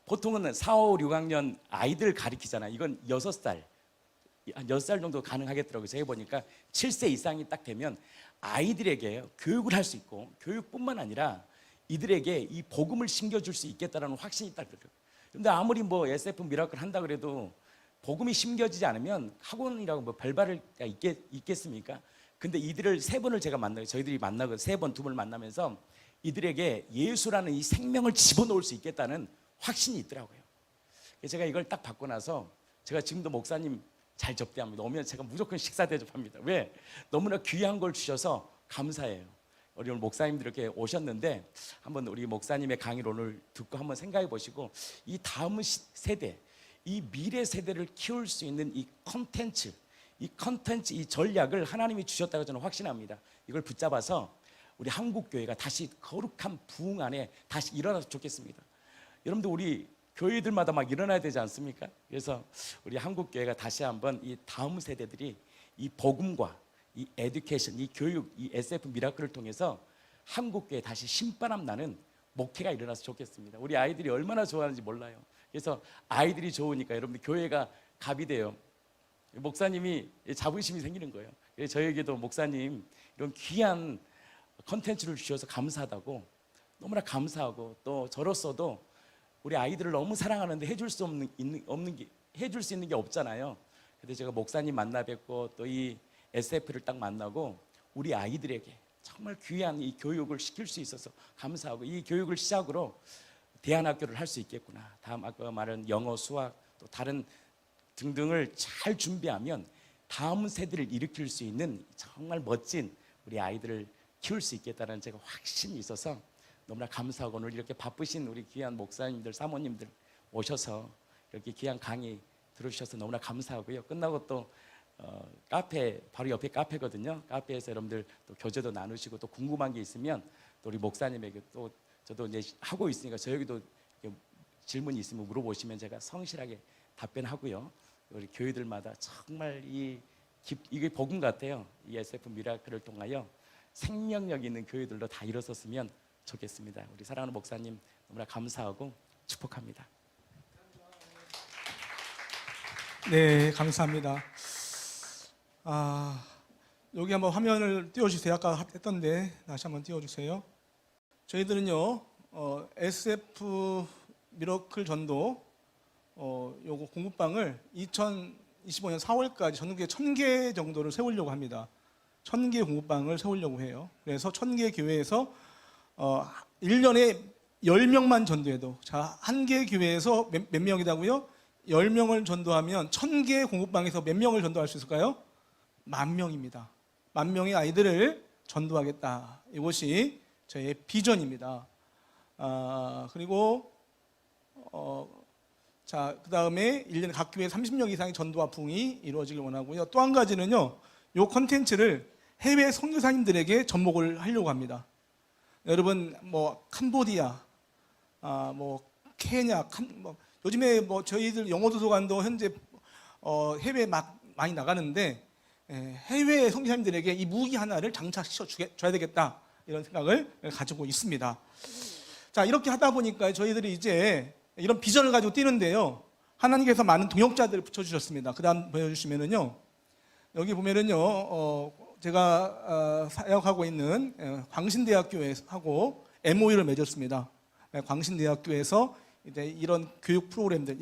보통은 4, 5, 6학년 아이들 가르치잖아요. 이건 6살, 한 6살 정도 가능하겠더라고요. 제가 보니까 7세 이상이 딱 되면 아이들에게 교육을 할 수 있고, 교육뿐만 아니라 이들에게 이 복음을 심겨줄 수 있겠다는 확신이 딱 들어요. 근데 아무리 뭐 SF 미라클 한다 그래도 복음이 심겨지지 않으면 학원이라고 뭐 별바가 있겠습니까? 근데 이들을 세 번을 제가 만나고 저희들이 만나고 세 번, 두 번을 만나면서 이들에게 예수라는 이 생명을 집어넣을 수 있겠다는 확신이 있더라고요. 제가 이걸 딱 받고 나서 제가 지금도 목사님 잘 접대합니다. 오면 제가 무조건 식사 대접합니다. 왜? 너무나 귀한 걸 주셔서 감사해요. 우리 오늘 목사님들 이렇게 오셨는데 한번 우리 목사님의 강의를 오늘 듣고 한번 생각해 보시고 이 다음 세대, 이 미래 세대를 키울 수 있는 이 컨텐츠, 이 전략을 하나님이 주셨다고 저는 확신합니다. 이걸 붙잡아서 우리 한국 교회가 다시 거룩한 부흥 안에 다시 일어나서 좋겠습니다. 여러분들 우리 교회들마다 막 일어나야 되지 않습니까? 그래서 우리 한국 교회가 다시 한번 이 다음 세대들이 이 복음과 이 에듀케이션, 이 교육, 이 SF 미라클을 통해서 한국 교회에 다시 신바람 나는 목회가 일어나서 좋겠습니다. 우리 아이들이 얼마나 좋아하는지 몰라요. 그래서 아이들이 좋으니까 여러분들 교회가 갑이 돼요. 목사님이 자부심이 생기는 거예요. 그래서 저에게도 목사님 이런 귀한 컨텐츠를 주셔서 감사하다고 너무나 감사하고 또 저로서도 우리 아이들을 너무 사랑하는데 해줄 수 있는 게 없잖아요. 근데 제가 목사님 만나 뵙고 또 이 SF를 딱 만나고 우리 아이들에게 정말 귀한 이 교육을 시킬 수 있어서 감사하고 이 교육을 시작으로 대안학교를 할 수 있겠구나. 다음 아까 말한 영어, 수학 또 다른 등등을 잘 준비하면 다음 세대를 일으킬 수 있는 정말 멋진 우리 아이들을 키울 수 있겠다는 제가 확신이 있어서 너무나 감사하고 오늘 이렇게 바쁘신 우리 귀한 목사님들, 사모님들 오셔서 이렇게 귀한 강의 들어주셔서 너무나 감사하고요. 끝나고 또 카페 바로 옆에 카페거든요. 카페에서 여러분들 또 교제도 나누시고 또 궁금한 게 있으면 또 우리 목사님에게 또 저도 이제 하고 있으니까 저에게도 질문이 있으면 물어보시면 제가 성실하게 답변하고요. 우리 교회들마다 정말 이게 복음 같아요. 이 SF 미라클을 통하여 생명력 있는 교회들도 다 일어섰으면 좋겠습니다. 우리 사랑하는 목사님 너무나 감사하고 축복합니다. 네, 감사합니다. 여기 한번 화면을 띄워주세요. 아까 했던데 다시 한번 띄워주세요. 저희들은요 SF 미러클 전도 요거 공부방을 2025년 4월까지 전국에 1000개 정도를 세우려고 합니다. 1000개 공부방을 세우려고 해요. 그래서 1000개 교회에서 1년에 10명만 전도해도 자, 한 개 교회에서 몇 명이다고요? 10명을 전도하면 1000개 공부방에서 몇 명을 전도할 수 있을까요? 10,000명입니다. 10,000명의 아이들을 전도하겠다. 이것이 저의 비전입니다. 그리고 자, 그다음에 1년에 각 교회 30명 이상의 전도와 부흥이 이루어지길 원하고요. 또 한 가지는요. 이 콘텐츠를 해외 선교사님들에게 접목을 하려고 합니다. 여러분 뭐 캄보디아, 뭐 케냐, 요즘에 뭐 저희들 영어 도서관도 현재 해외 많이 나가는데 해외 선교사님들에게 이 무기 하나를 장착시켜 줘야 되겠다 이런 생각을 가지고 있습니다. 자, 이렇게 하다 보니까 저희들이 이제 이런 비전을 가지고 뛰는데요. 하나님께서 많은 동역자들을 붙여주셨습니다. 그 다음 보여주시면은요. 여기 보면은요. 제가 사역하고 있는 광신대학교하고 MOU를 맺었습니다. 광신대학교에서 이제 이런 교육 프로그램들,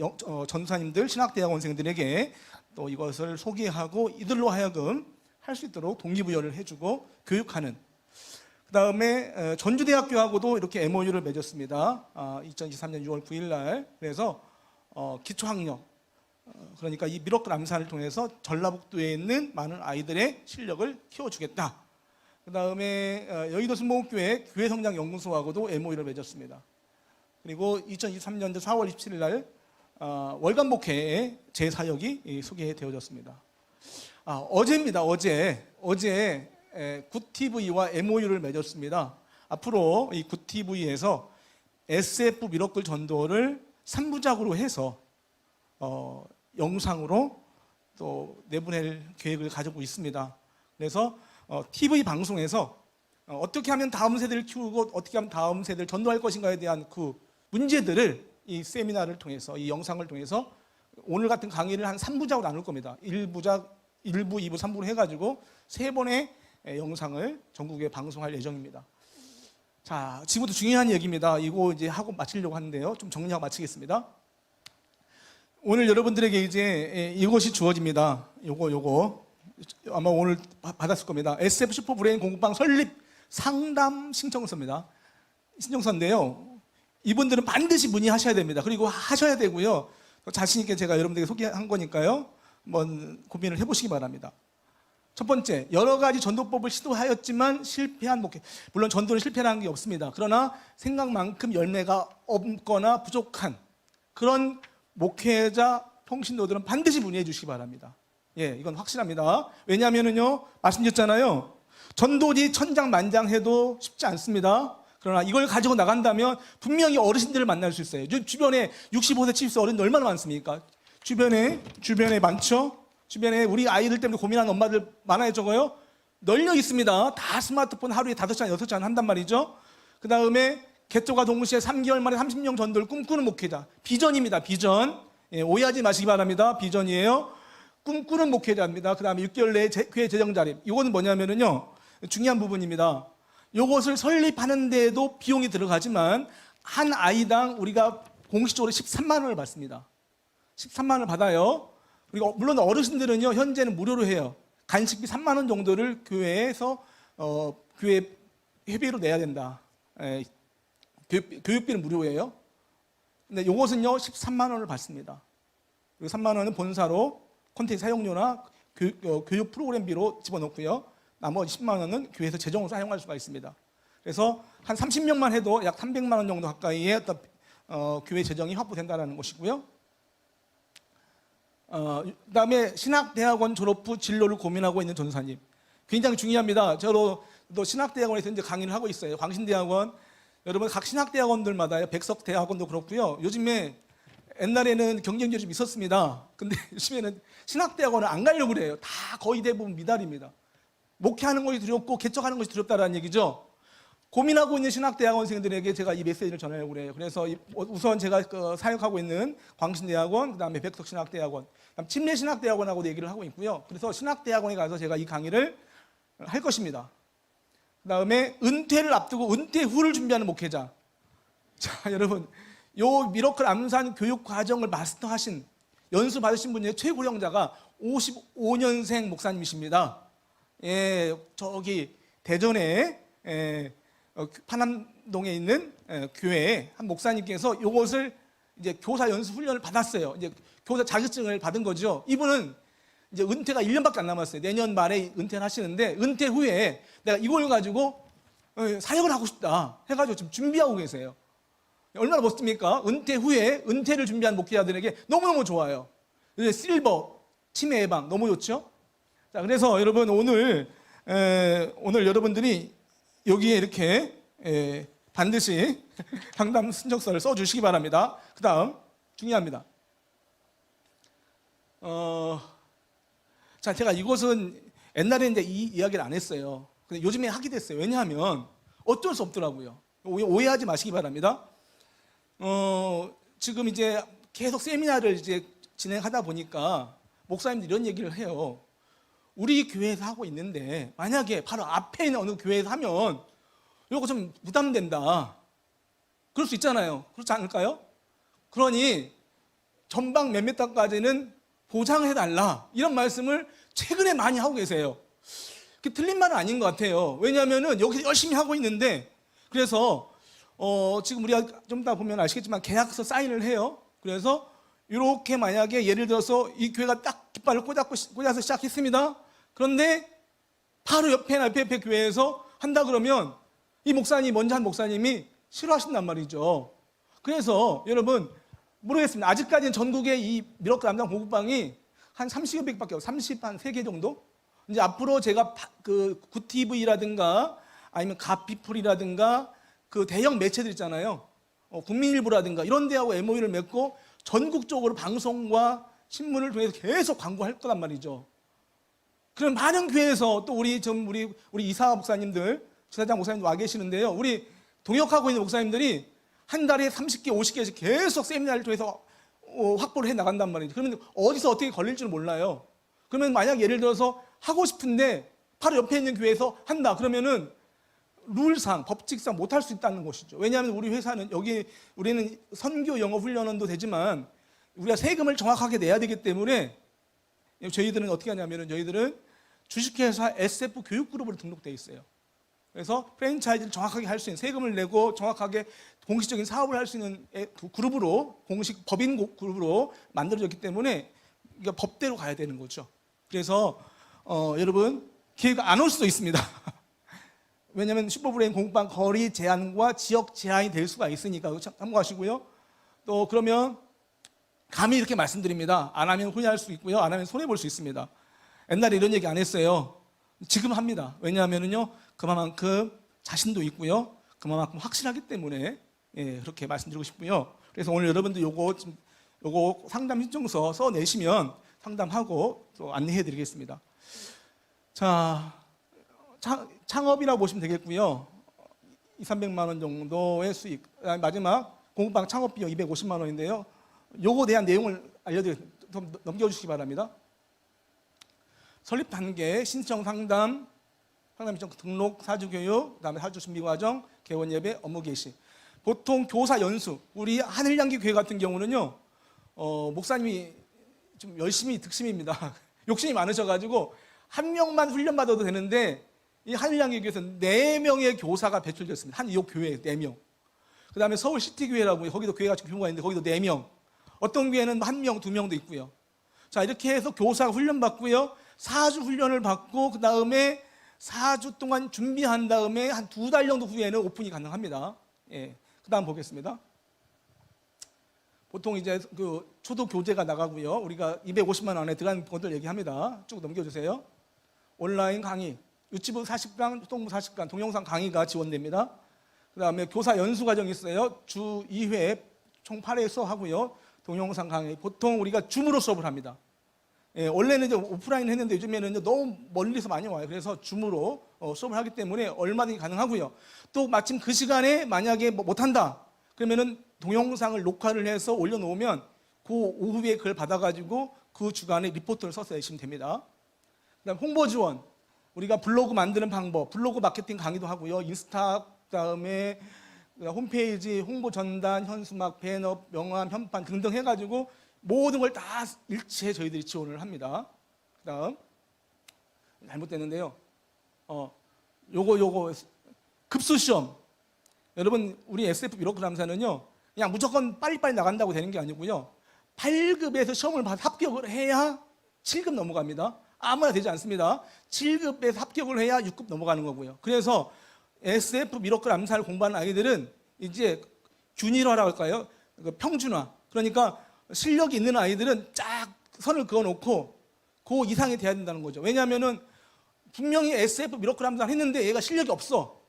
전사님들, 신학대학원생들에게 또 이것을 소개하고 이들로 하여금 할 수 있도록 동기부여를 해주고 교육하는. 그 다음에 전주대학교하고도 이렇게 MOU를 맺었습니다. 2023년 6월 9일 날. 그래서 기초학력, 그러니까 이 미러클 암산을 통해서 전라북도에 있는 많은 아이들의 실력을 키워주겠다. 그 다음에 여의도 순복음교회 교회성장연구소하고도 MOU를 맺었습니다. 그리고 2023년 4월 27일 날 월간 목회에 제 사역이 소개되어졌습니다. 어제입니다. 어제 굿TV와 MOU를 맺었습니다. 앞으로 이 굿TV에서 SF 미러클 전도를 3부작으로 해서 영상으로 또 내보낼 계획을 가지고 있습니다. 그래서 TV 방송에서 어떻게 하면 다음 세대를 키우고 어떻게 하면 다음 세대를 전도할 것인가에 대한 그 문제들을 이 세미나를 통해서 이 영상을 통해서 오늘 같은 강의를 한 3부작으로 나눌 겁니다. 1부작, 1부, 2부, 3부로 해가지고 3번의 영상을 전국에 방송할 예정입니다. 자, 지금부터 중요한 얘기입니다. 이거 이제 하고 마치려고 하는데요. 좀 정리하고 마치겠습니다. 오늘 여러분들에게 이제 이것이 주어집니다. 요거 아마 오늘 받았을 겁니다. SF 슈퍼 브레인 공부방 설립 상담 신청서입니다. 신청서인데요. 이분들은 반드시 문의하셔야 됩니다. 그리고 하셔야 되고요. 자신 있게 제가 여러분들에게 소개한 거니까요. 한번 고민을 해보시기 바랍니다. 첫 번째, 여러 가지 전도법을 시도하였지만 실패한 목회. 물론 전도는 실패라는 게 없습니다. 그러나 생각만큼 열매가 없거나 부족한 그런 목회자, 통신도들은 반드시 문의해 주시기 바랍니다. 예, 이건 확실합니다. 왜냐하면요, 말씀드렸잖아요. 전도지 천장만장해도 쉽지 않습니다. 그러나 이걸 가지고 나간다면 분명히 어르신들을 만날 수 있어요. 주변에 65세, 70세 어른들 얼마나 많습니까? 주변에 많죠? 주변에 우리 아이들 때문에 고민하는 엄마들 많아요, 적어요? 널려 있습니다. 다 스마트폰 하루에 5시간, 6시간 한단 말이죠. 그 다음에 개토가 동시에 3개월 만에 30명 전도를 꿈꾸는 목회자. 비전입니다, 비전. 예, 오해하지 마시기 바랍니다. 비전이에요. 꿈꾸는 목회자입니다. 그 다음에 6개월 내에 교회 재정 자립. 이거는 뭐냐면요, 중요한 부분입니다. 이것을 설립하는 데에도 비용이 들어가지만 한 아이당 우리가 공식적으로 13만 원을 받습니다. 13만 원을 받아요. 그리고 물론 어르신들은요, 현재는 무료로 해요. 간식비 3만 원 정도를 교회에서 교회 회비로 내야 된다. 교육비는 무료예요. 근데 이것은요 13만 원을 받습니다. 그리고 3만 원은 본사로 콘텐츠 사용료나 교육 프로그램비로 집어넣고요. 나머지 10만 원은 교회에서 재정으로 사용할 수가 있습니다. 그래서 한 30명만 해도 약 300만 원 정도 가까이의 어떤 교회 재정이 확보된다는 것이고요. 그다음에 신학대학원 졸업 후 진로를 고민하고 있는 전도사님, 굉장히 중요합니다. 저도 신학대학원에서 이제 강의를 하고 있어요. 광신대학원, 여러분 각 신학대학원들마다요. 백석대학원도 그렇고요. 요즘에 옛날에는 경쟁률이 좀 있었습니다. 근데 요즘에는 신학대학원을 안 가려고 그래요. 다 거의 대부분 미달입니다. 목회하는 것이 두렵고 개척하는 것이 두렵다는 얘기죠. 고민하고 있는 신학대학원생들에게 제가 이 메시지를 전하려고 그래요. 그래서 우선 제가 사역하고 있는 광신대학원, 그다음에 백석신학대학원, 그다음 침례신학대학원하고도 얘기를 하고 있고요. 그래서 신학대학원에 가서 제가 이 강의를 할 것입니다. 그다음에 은퇴를 앞두고 은퇴 후를 준비하는 목회자. 자, 여러분, 요 미러클 암산 교육 과정을 마스터하신, 연수 받으신 분 중에 최고령자가 55년생 목사님이십니다. 예, 저기 대전에 파남동에 있는 교회에 한 목사님께서 이것을 이제 교사 연수 훈련을 받았어요. 이제 교사 자격증을 받은 거죠. 이분은 이제 은퇴가 1년밖에 안 남았어요. 내년 말에 은퇴를 하시는데, 은퇴 후에 내가 이걸 가지고 사역을 하고 싶다 해가지고 지금 준비하고 계세요. 얼마나 멋집니까? 은퇴 후에 은퇴를 준비한 목회자들에게 너무너무 좋아요. 실버, 치매 예방 너무 좋죠? 자, 그래서 여러분 오늘 여러분들이 여기에 이렇게 반드시 상담 신청서를 써주시기 바랍니다. 그 다음 중요합니다. 자, 제가 이것은 옛날에 이제 이 이야기를 안 했어요. 근데 요즘에 하게 됐어요. 왜냐하면 어쩔 수 없더라고요. 오해하지 마시기 바랍니다. 지금 이제 계속 세미나를 이제 진행하다 보니까 목사님들이 이런 얘기를 해요. 우리 교회에서 하고 있는데 만약에 바로 앞에 있는 어느 교회에서 하면 이거 좀 부담된다. 그럴 수 있잖아요. 그렇지 않을까요? 그러니 전방 몇몇 달까지는 보장해달라, 이런 말씀을 최근에 많이 하고 계세요. 그게 틀린 말은 아닌 것 같아요. 왜냐하면 여기서 열심히 하고 있는데, 그래서 지금 우리가 좀 이따 보면 아시겠지만 계약서 사인을 해요. 그래서 이렇게 만약에 예를 들어서 이 교회가 딱 깃발을 꽂아서 시작했습니다. 그런데 바로 옆에 교회에서 한다 그러면 이 목사님, 먼저 한 목사님이 싫어하신단 말이죠. 그래서 여러분 모르겠습니다. 아직까지는 전국에 이 미러클 암산 공부방이 한 30여 개밖에 없어요. 33개 정도? 이제 앞으로 제가 그 굿TV라든가 아니면 갓피플이라든가 그 대형 매체들 있잖아요. 국민일보라든가 이런 데하고 MOU를 맺고 전국적으로 방송과 신문을 통해서 계속 광고할 거란 말이죠. 그럼 많은 교회에서 또 우리 이사 목사님들, 지사장 목사님들 와 계시는데요. 우리 동역하고 있는 목사님들이 한 달에 30개, 50개씩 계속 세미나를 통해서 확보를 해 나간단 말이죠. 그러면 어디서 어떻게 걸릴지는 몰라요. 그러면 만약 예를 들어서 하고 싶은데 바로 옆에 있는 교회에서 한다 그러면은 룰상, 법칙상 못할 수 있다는 것이죠. 왜냐하면 우리 회사는 우리는 선교 영어 훈련원도 되지만 우리가 세금을 정확하게 내야 되기 때문에 저희들은 어떻게 하냐면은 저희들은 주식회사 SF 교육그룹으로 등록되어 있어요. 그래서 프랜차이즈를 정확하게 할 수 있는, 세금을 내고 정확하게 공식적인 사업을 할 수 있는 그룹으로, 공식 법인 그룹으로 만들어졌기 때문에 그러니까 법대로 가야 되는 거죠. 그래서 여러분 기회가 안 올 수도 있습니다. 왜냐하면 슈퍼브레인 공부방 거리 제한과 지역 제한이 될 수가 있으니까 참고하시고요. 또 그러면 감히 이렇게 말씀드립니다. 안 하면 후회할 수 있고요. 안 하면 손해볼 수 있습니다. 옛날에 이런 얘기 안 했어요. 지금 합니다. 왜냐하면요, 그만큼 자신도 있고요, 그만큼 확실하기 때문에 그렇게 말씀드리고 싶고요. 그래서 오늘 여러분들 요거 상담 신청서 써내시면 상담하고 또 안내해드리겠습니다. 자, 창업이라고 보시면 되겠고요. 200~300만 원 정도의 수익. 마지막 공부방 창업 비용 250만 원인데요. 요거 대한 내용을 알려드리겠습니다. 좀 넘겨주시기 바랍니다. 설립 단계, 신청 상담, 상담 신청 등록, 사주 교육, 그다음에 사주 준비 과정, 개원 예배, 업무 개시. 보통 교사 연수, 우리 하늘향기 교회 같은 경우는요, 목사님이 좀 열심히 득심입니다. 욕심이 많으셔가지고 한 명만 훈련 받아도 되는데 이 하늘향기 교회에서 4명의 교사가 배출됐습니다. 한 이 교회에 4명. 그다음에 서울 시티교회라고 거기도 교회가 규모가 있는데 거기도 4명. 어떤 교회는 1명, 2명도 있고요. 자, 이렇게 해서 교사가 훈련 받고요. 4주 훈련을 받고 그 다음에 4주 동안 준비한 다음에 한 2달 정도 후에는 오픈이 가능합니다. 예. 그 다음 보겠습니다. 보통 이제 그 초도 교재가 나가고요. 우리가 250만 원에 들어가는 것들 얘기합니다. 쭉 넘겨주세요. 온라인 강의, 유치부 40강, 소통부 40강, 동영상 강의가 지원됩니다. 그 다음에 교사 연수 과정이 있어요. 주 2회 총 8회 수업하고요. 동영상 강의, 보통 우리가 줌으로 수업을 합니다. 예, 원래는 이제 오프라인 했는데 요즘에는 너무 멀리서 많이 와요. 그래서 줌으로 수업을 하기 때문에 얼마든지 가능하고요. 또 마침 그 시간에 만약에 못한다 그러면은 동영상을 녹화를 해서 올려놓으면 그 오후에 그걸 받아가지고 그 주간에 리포트를 써서 내시면 됩니다. 그다음 홍보 지원, 우리가 블로그 만드는 방법, 블로그 마케팅 강의도 하고요. 인스타, 그다음에 홈페이지, 홍보 전단, 현수막, 배너, 명함, 현판 등등 해가지고 모든 걸 다 일체에 저희들이 지원을 합니다. 그다음 잘못됐는데요. 요거 급수 시험. 여러분 우리 SF 미러클함사는요, 그냥 무조건 빨리빨리 나간다고 되는 게 아니고요. 8급에서 시험을 봐서 합격을 해야 7급 넘어갑니다. 아무나 되지 않습니다. 7급에서 합격을 해야 6급 넘어가는 거고요. 그래서 SF 미러클 암살 공부하는 아이들은 이제 균일화라고 할까요? 평준화. 그러니까 실력이 있는 아이들은 쫙 선을 그어놓고 그 이상이 돼야 된다는 거죠. 왜냐하면은 분명히 SF 미러클 암살 했는데 얘가 실력이 없어.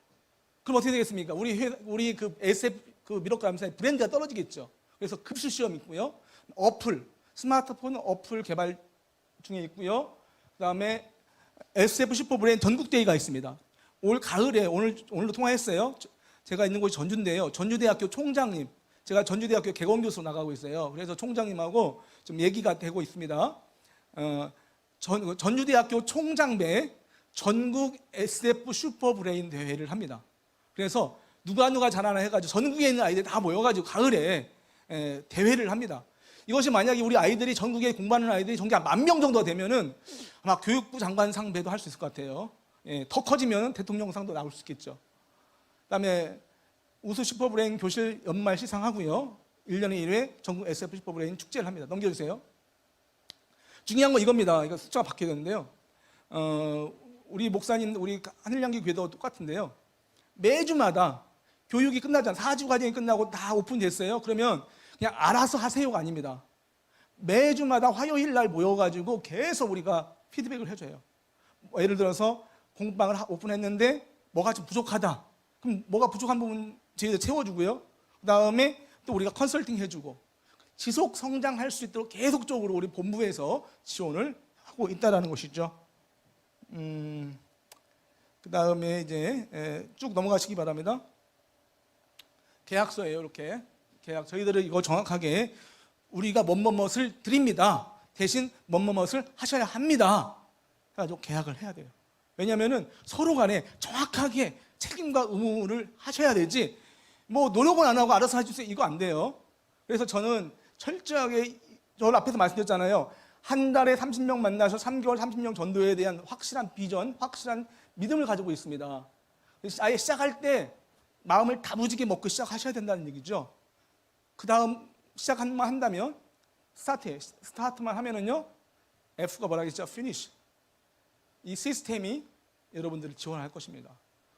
그럼 어떻게 되겠습니까? 우리 그 SF 그 미러클 암살의 브랜드가 떨어지겠죠. 그래서 급수 시험 있고요. 어플, 스마트폰 어플 개발 중에 있고요. 그다음에 SF 슈퍼브레인 전국대회가 있습니다. 올 가을에 오늘도 통화했어요. 제가 있는 곳이 전주인데요. 전주대학교 총장님, 제가 전주대학교 개건교수로 나가고 있어요. 그래서 총장님하고 좀 얘기가 되고 있습니다. 전주대학교 총장배 전국 SF 슈퍼브레인 대회를 합니다. 그래서 누가 잘하나 해가지고 전국에 있는 아이들이 다 모여가지고 가을에 대회를 합니다. 이것이 만약에 우리 아이들이 전국에 공부하는 아이들이 전국에 한 10,000명 정도 되면은 아마 교육부 장관 상배도 할 수 있을 것 같아요. 더 커지면 대통령상도 나올 수 있겠죠. 그다음에 우수 슈퍼브레인 교실 연말 시상하고요. 1년에 1회 전국 SF 슈퍼브레인 축제를 합니다. 넘겨주세요. 중요한 건 이겁니다. 이거 숫자가 바뀌어야 되는데요. 우리 목사님, 우리 하늘향기 교회도 똑같은데요. 매주마다 교육이 끝나잖아요. 4주 과정이 끝나고 다 오픈됐어요. 그러면 그냥 알아서 하세요가 아닙니다. 매주마다 화요일 날 모여가지고 계속 우리가 피드백을 해줘요. 예를 들어서 공부방을 오픈했는데 뭐가 좀 부족하다. 그럼 뭐가 부족한 부분 저희들 채워주고요. 그 다음에 또 우리가 컨설팅 해주고 지속 성장할 수 있도록 계속적으로 우리 본부에서 지원을 하고 있다는 것이죠. 그 다음에 이제 쭉 넘어가시기 바랍니다. 계약서예요. 이렇게 계약. 저희들은 이거 정확하게 우리가 뭐뭐뭇을 드립니다. 대신 뭐뭐뭇을 하셔야 합니다. 그래가지고 계약을 해야 돼요. 왜냐하면은 서로 간에 정확하게 책임과 의무를 하셔야 되지 뭐 노력은 안 하고 알아서 해주세요 이거 안 돼요. 그래서 저는 철저하게 저 앞에서 말씀드렸잖아요. 한 달에 30명 만나서 3개월 30명 전도에 대한 확실한 비전, 확실한 믿음을 가지고 있습니다. 아예 시작할 때 마음을 다부지게 먹고 시작하셔야 된다는 얘기죠. 그 다음 시작만 한다면 스타트만 하면은요, F가 뭐라겠죠? finish. 이 시스템이 여러분들을 지원할 것입니다.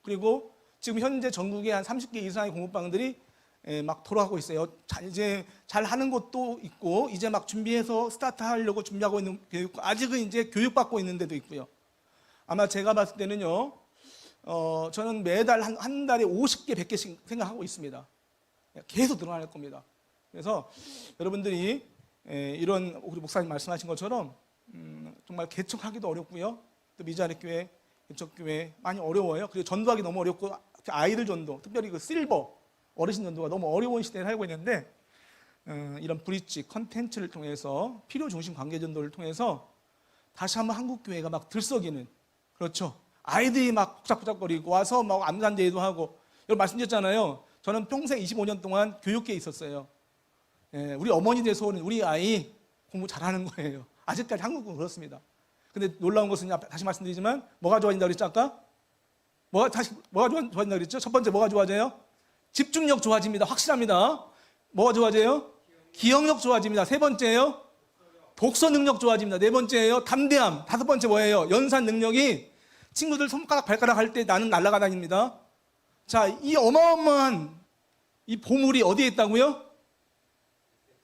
그리고 지금 현재 전국에 한 30개 이상의 공부방들이 막 돌아가고 있어요. 이제 잘 하는 곳도 있고, 이제 막 준비해서 스타트하려고 준비하고 있는 교육, 아직은 이제 교육받고 있는 데도 있고요. 아마 제가 봤을 때는요, 저는 매달 한 달에 50개, 100개씩 생각하고 있습니다. 계속 늘어날 겁니다. 그래서 여러분들이 이런 우리 목사님 말씀하신 것처럼 정말 개척하기도 어렵고요. 또 미자립교회, 개척교회 많이 어려워요. 그리고 전도하기 너무 어렵고, 아이들 전도, 특별히 그 실버 어르신 전도가 너무 어려운 시대에 살고 있는데, 이런 브릿지 컨텐츠를 통해서 필요 중심 관계 전도를 통해서 다시 한번 한국 교회가 막 들썩이는, 그렇죠. 아이들이 막 복작복작거리고 와서 막 암산대회도 하고. 여러분 말씀드렸잖아요. 저는 평생 25년 동안 교육계에 있었어요. 우리 어머니 돼서 우리 아이 공부 잘하는 거예요. 아직까지 한국은 그렇습니다. 근데 놀라운 것은 다시 말씀드리지만 뭐가 좋아진다고 그랬죠 아까? 뭐가 좋아진다고 그랬죠? 첫 번째 뭐가 좋아져요? 집중력 좋아집니다. 확실합니다. 뭐가 좋아져요? 기억력 좋아집니다. 세 번째예요? 독서 능력 좋아집니다. 네 번째예요? 담대함. 다섯 번째 뭐예요? 연산 능력이, 친구들 손가락 발가락 할 때 나는 날아가 다닙니다. 자, 이 어마어마한 이 보물이 어디에 있다고요?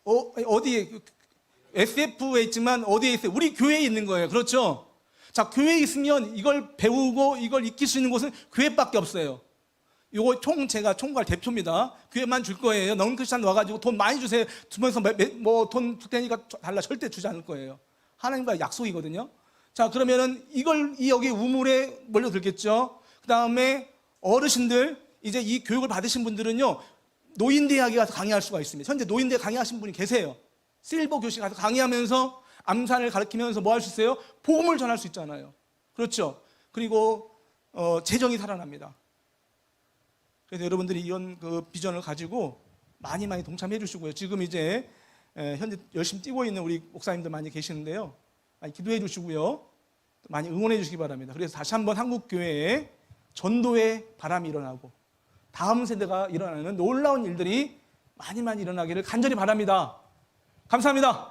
어디에? SF에 있지만 어디에 있어요? 우리 교회에 있는 거예요. 그렇죠? 자, 교회에 있으면 이걸 배우고 이걸 익힐 수 있는 곳은 교회밖에 없어요. 요거 제가 총괄 대표입니다. 교회만 줄 거예요. 넌크리스찬 와가지고 돈 많이 주세요. 주면서 돈 줄 테니까 달라. 절대 주지 않을 거예요. 하나님과 약속이거든요. 자, 그러면은 여기 우물에 몰려들겠죠. 그 다음에 어르신들, 이제 이 교육을 받으신 분들은요, 노인대학에 가서 강의할 수가 있습니다. 현재 노인대 강의하신 분이 계세요. 실버 교실 가서 강의하면서 암산을 가르치면서 뭐 할 수 있어요? 복음을 전할 수 있잖아요. 그렇죠. 그리고 재정이 살아납니다. 그래서 여러분들이 이런 그 비전을 가지고 많이 동참해 주시고요. 지금 이제 현재 열심히 뛰고 있는 우리 목사님들 많이 계시는데요. 많이 기도해 주시고요. 많이 응원해 주시기 바랍니다. 그래서 다시 한번 한국 교회에 전도의 바람이 일어나고 다음 세대가 일어나는 놀라운 일들이 많이 일어나기를 간절히 바랍니다. 감사합니다.